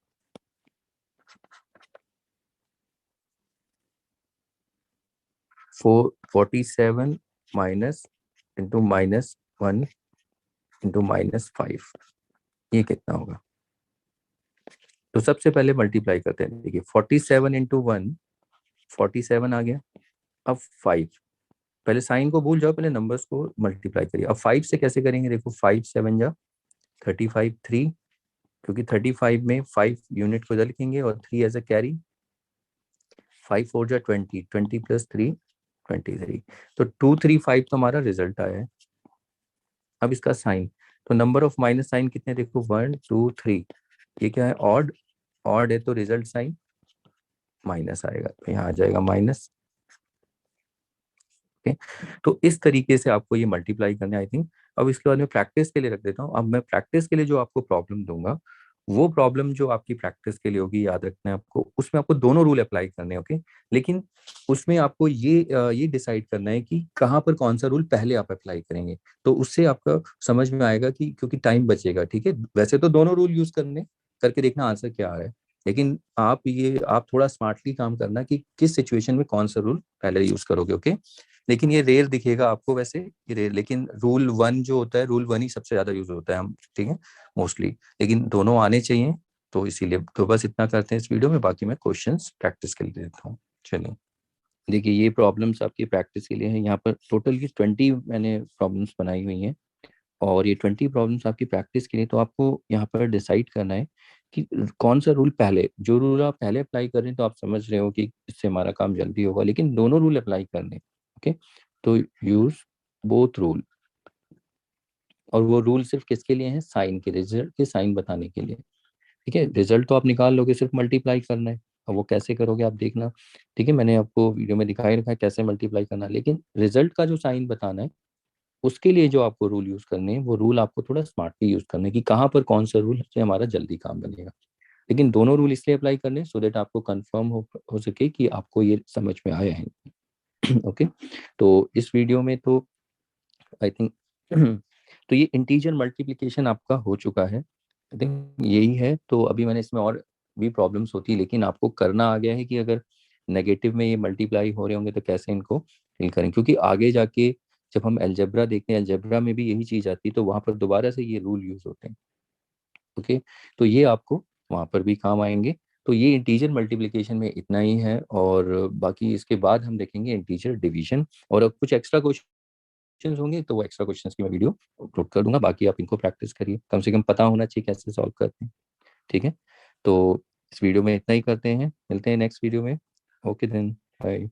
47 माइनस इंटू -1 इंटू -5, ये कितना होगा? तो सबसे पहले मल्टीप्लाई करते हैं। देखिए 47 इंटू 1, 47 आ गया। अब 5, पहले साइन को भूल जाओ, पहले नंबर्स को मल्टीप्लाई करिए। अब 5 से कैसे करेंगे? देखो 5 7 जा 35, 3, क्योंकि 35 में 5 यूनिट को इधर लिखेंगे और 3 एज अ कैरी। 5 4 जा 20, 20 प्लस 3 23। तो 235 तो हमारा रिजल्ट आया है। अब इसका साइन, तो नंबर ऑफ माइनस साइन कितने? देखो 1 2 3, ये क्या है? ऑड। ऑड है तो रिजल्ट साइन माइनस आएगा, तो यहाँ आ जाएगा माइनस। ओके, तो इस तरीके से आपको ये मल्टीप्लाई करना है आई थिंक। अब इसके बाद मैं प्रैक्टिस के लिए रख देता हूँ। अब मैं प्रैक्टिस के लिए जो आपको प्रॉब्लम दूंगा, वो प्रॉब्लम जो आपकी प्रैक्टिस के लिए होगी, याद रखना है आपको, उसमें आपको दोनों रूल अप्लाई करने हैं। ओके, लेकिन उसमें आपको ये डिसाइड करना है कि कहाँ पर कौन सा रूल पहले आप अप्लाई करेंगे। तो उससे आपका समझ में आएगा कि, क्योंकि टाइम बचेगा। ठीक है, वैसे तो दोनों रूल यूज करने, करके देखना आंसर क्या आ रहा है, लेकिन आप थोड़ा स्मार्टली काम करना कि किस सिचुएशन में कौन सा रूल पहले यूज करोगे। ओके, लेकिन ये रेयर दिखेगा आपको वैसे, ये रेयर, लेकिन रूल 1 जो होता है, रूल 1 ही सबसे ज्यादा यूज होता है हम, ठीक है, मोस्टली। लेकिन दोनों आने चाहिए, तो इसीलिए तो बस इतना करते हैं इस वीडियो में। बाकी मैं क्वेश्चंस प्रैक्टिस के लिए देता हूँ। चलिए देखिए, ये प्रॉब्लम्स आपकी प्रैक्टिस के लिए है। यहाँ पर टोटल की 20 मैंने प्रॉब्लम्स बनाई हुई हैं, और ये 20 प्रॉब्लम्स आपकी प्रैक्टिस के लिए। तो आपको यहाँ पर डिसाइड करना है कि कौन सा रूल पहले, जो रूल आप पहले अप्लाई कर रहे हैं तो आप समझ रहे हो कि इससे हमारा काम जल्दी होगा, लेकिन दोनों रूल अप्लाई करने। ओके, तो यूज बोथ रूल। और वो रूल सिर्फ किसके लिए है? साइन के, रिजल्ट के साइन बताने के लिए। ठीक है, रिजल्ट तो आप निकाल लोगे, सिर्फ मल्टीप्लाई करना है। अब वो कैसे करोगे आप देखना। ठीक है, मैंने आपको वीडियो में दिखाई रखा है कैसे मल्टीप्लाई करना है, लेकिन रिजल्ट का जो साइन बताना है, उसके लिए जो आपको रूल यूज करने हैं, वो रूल आपको थोड़ा स्मार्टली यूज करने की, कहाँ पर कौन सा रूल से हमारा जल्दी काम बनेगा। लेकिन दोनों रूल इसलिए अप्लाई करने, सो देट आपको कंफर्म हो सके कि आपको ये समझ में आया है। ओके, तो इस वीडियो में तो आई थिंक तो ये इंटीजर मल्टीप्लिकेशन आपका हो चुका है, आई थिंक यही है। तो अभी मैंने इसमें और भी प्रॉब्लम्स होती, लेकिन आपको करना आ गया है कि अगर नेगेटिव में ये मल्टीप्लाई हो रहे होंगे तो कैसे इनको फिल करें, क्योंकि आगे जाके जब हम अलजेब्रा देखते हैं, अलजेब्रा में भी यही चीज आती है, तो वहां पर दोबारा से ये रूल यूज होते हैं। ओके, तो ये आपको वहां पर भी काम आएंगे। तो ये इंटीजर मल्टीप्लिकेशन में इतना ही है, और बाकी इसके बाद हम देखेंगे इंटीजर डिवीजन, और अब कुछ एक्स्ट्रा क्वेश्चंस होंगे तो वो एक्स्ट्रा क्वेश्चंस की मैं वीडियो अपलोड कर दूंगा। बाकी आप इनको प्रैक्टिस करिए, कम से कम पता होना चाहिए कैसे सॉल्व करते हैं। ठीक है, तो इस वीडियो में इतना ही करते हैं, मिलते हैं नेक्स्ट वीडियो में। Okay then, bye.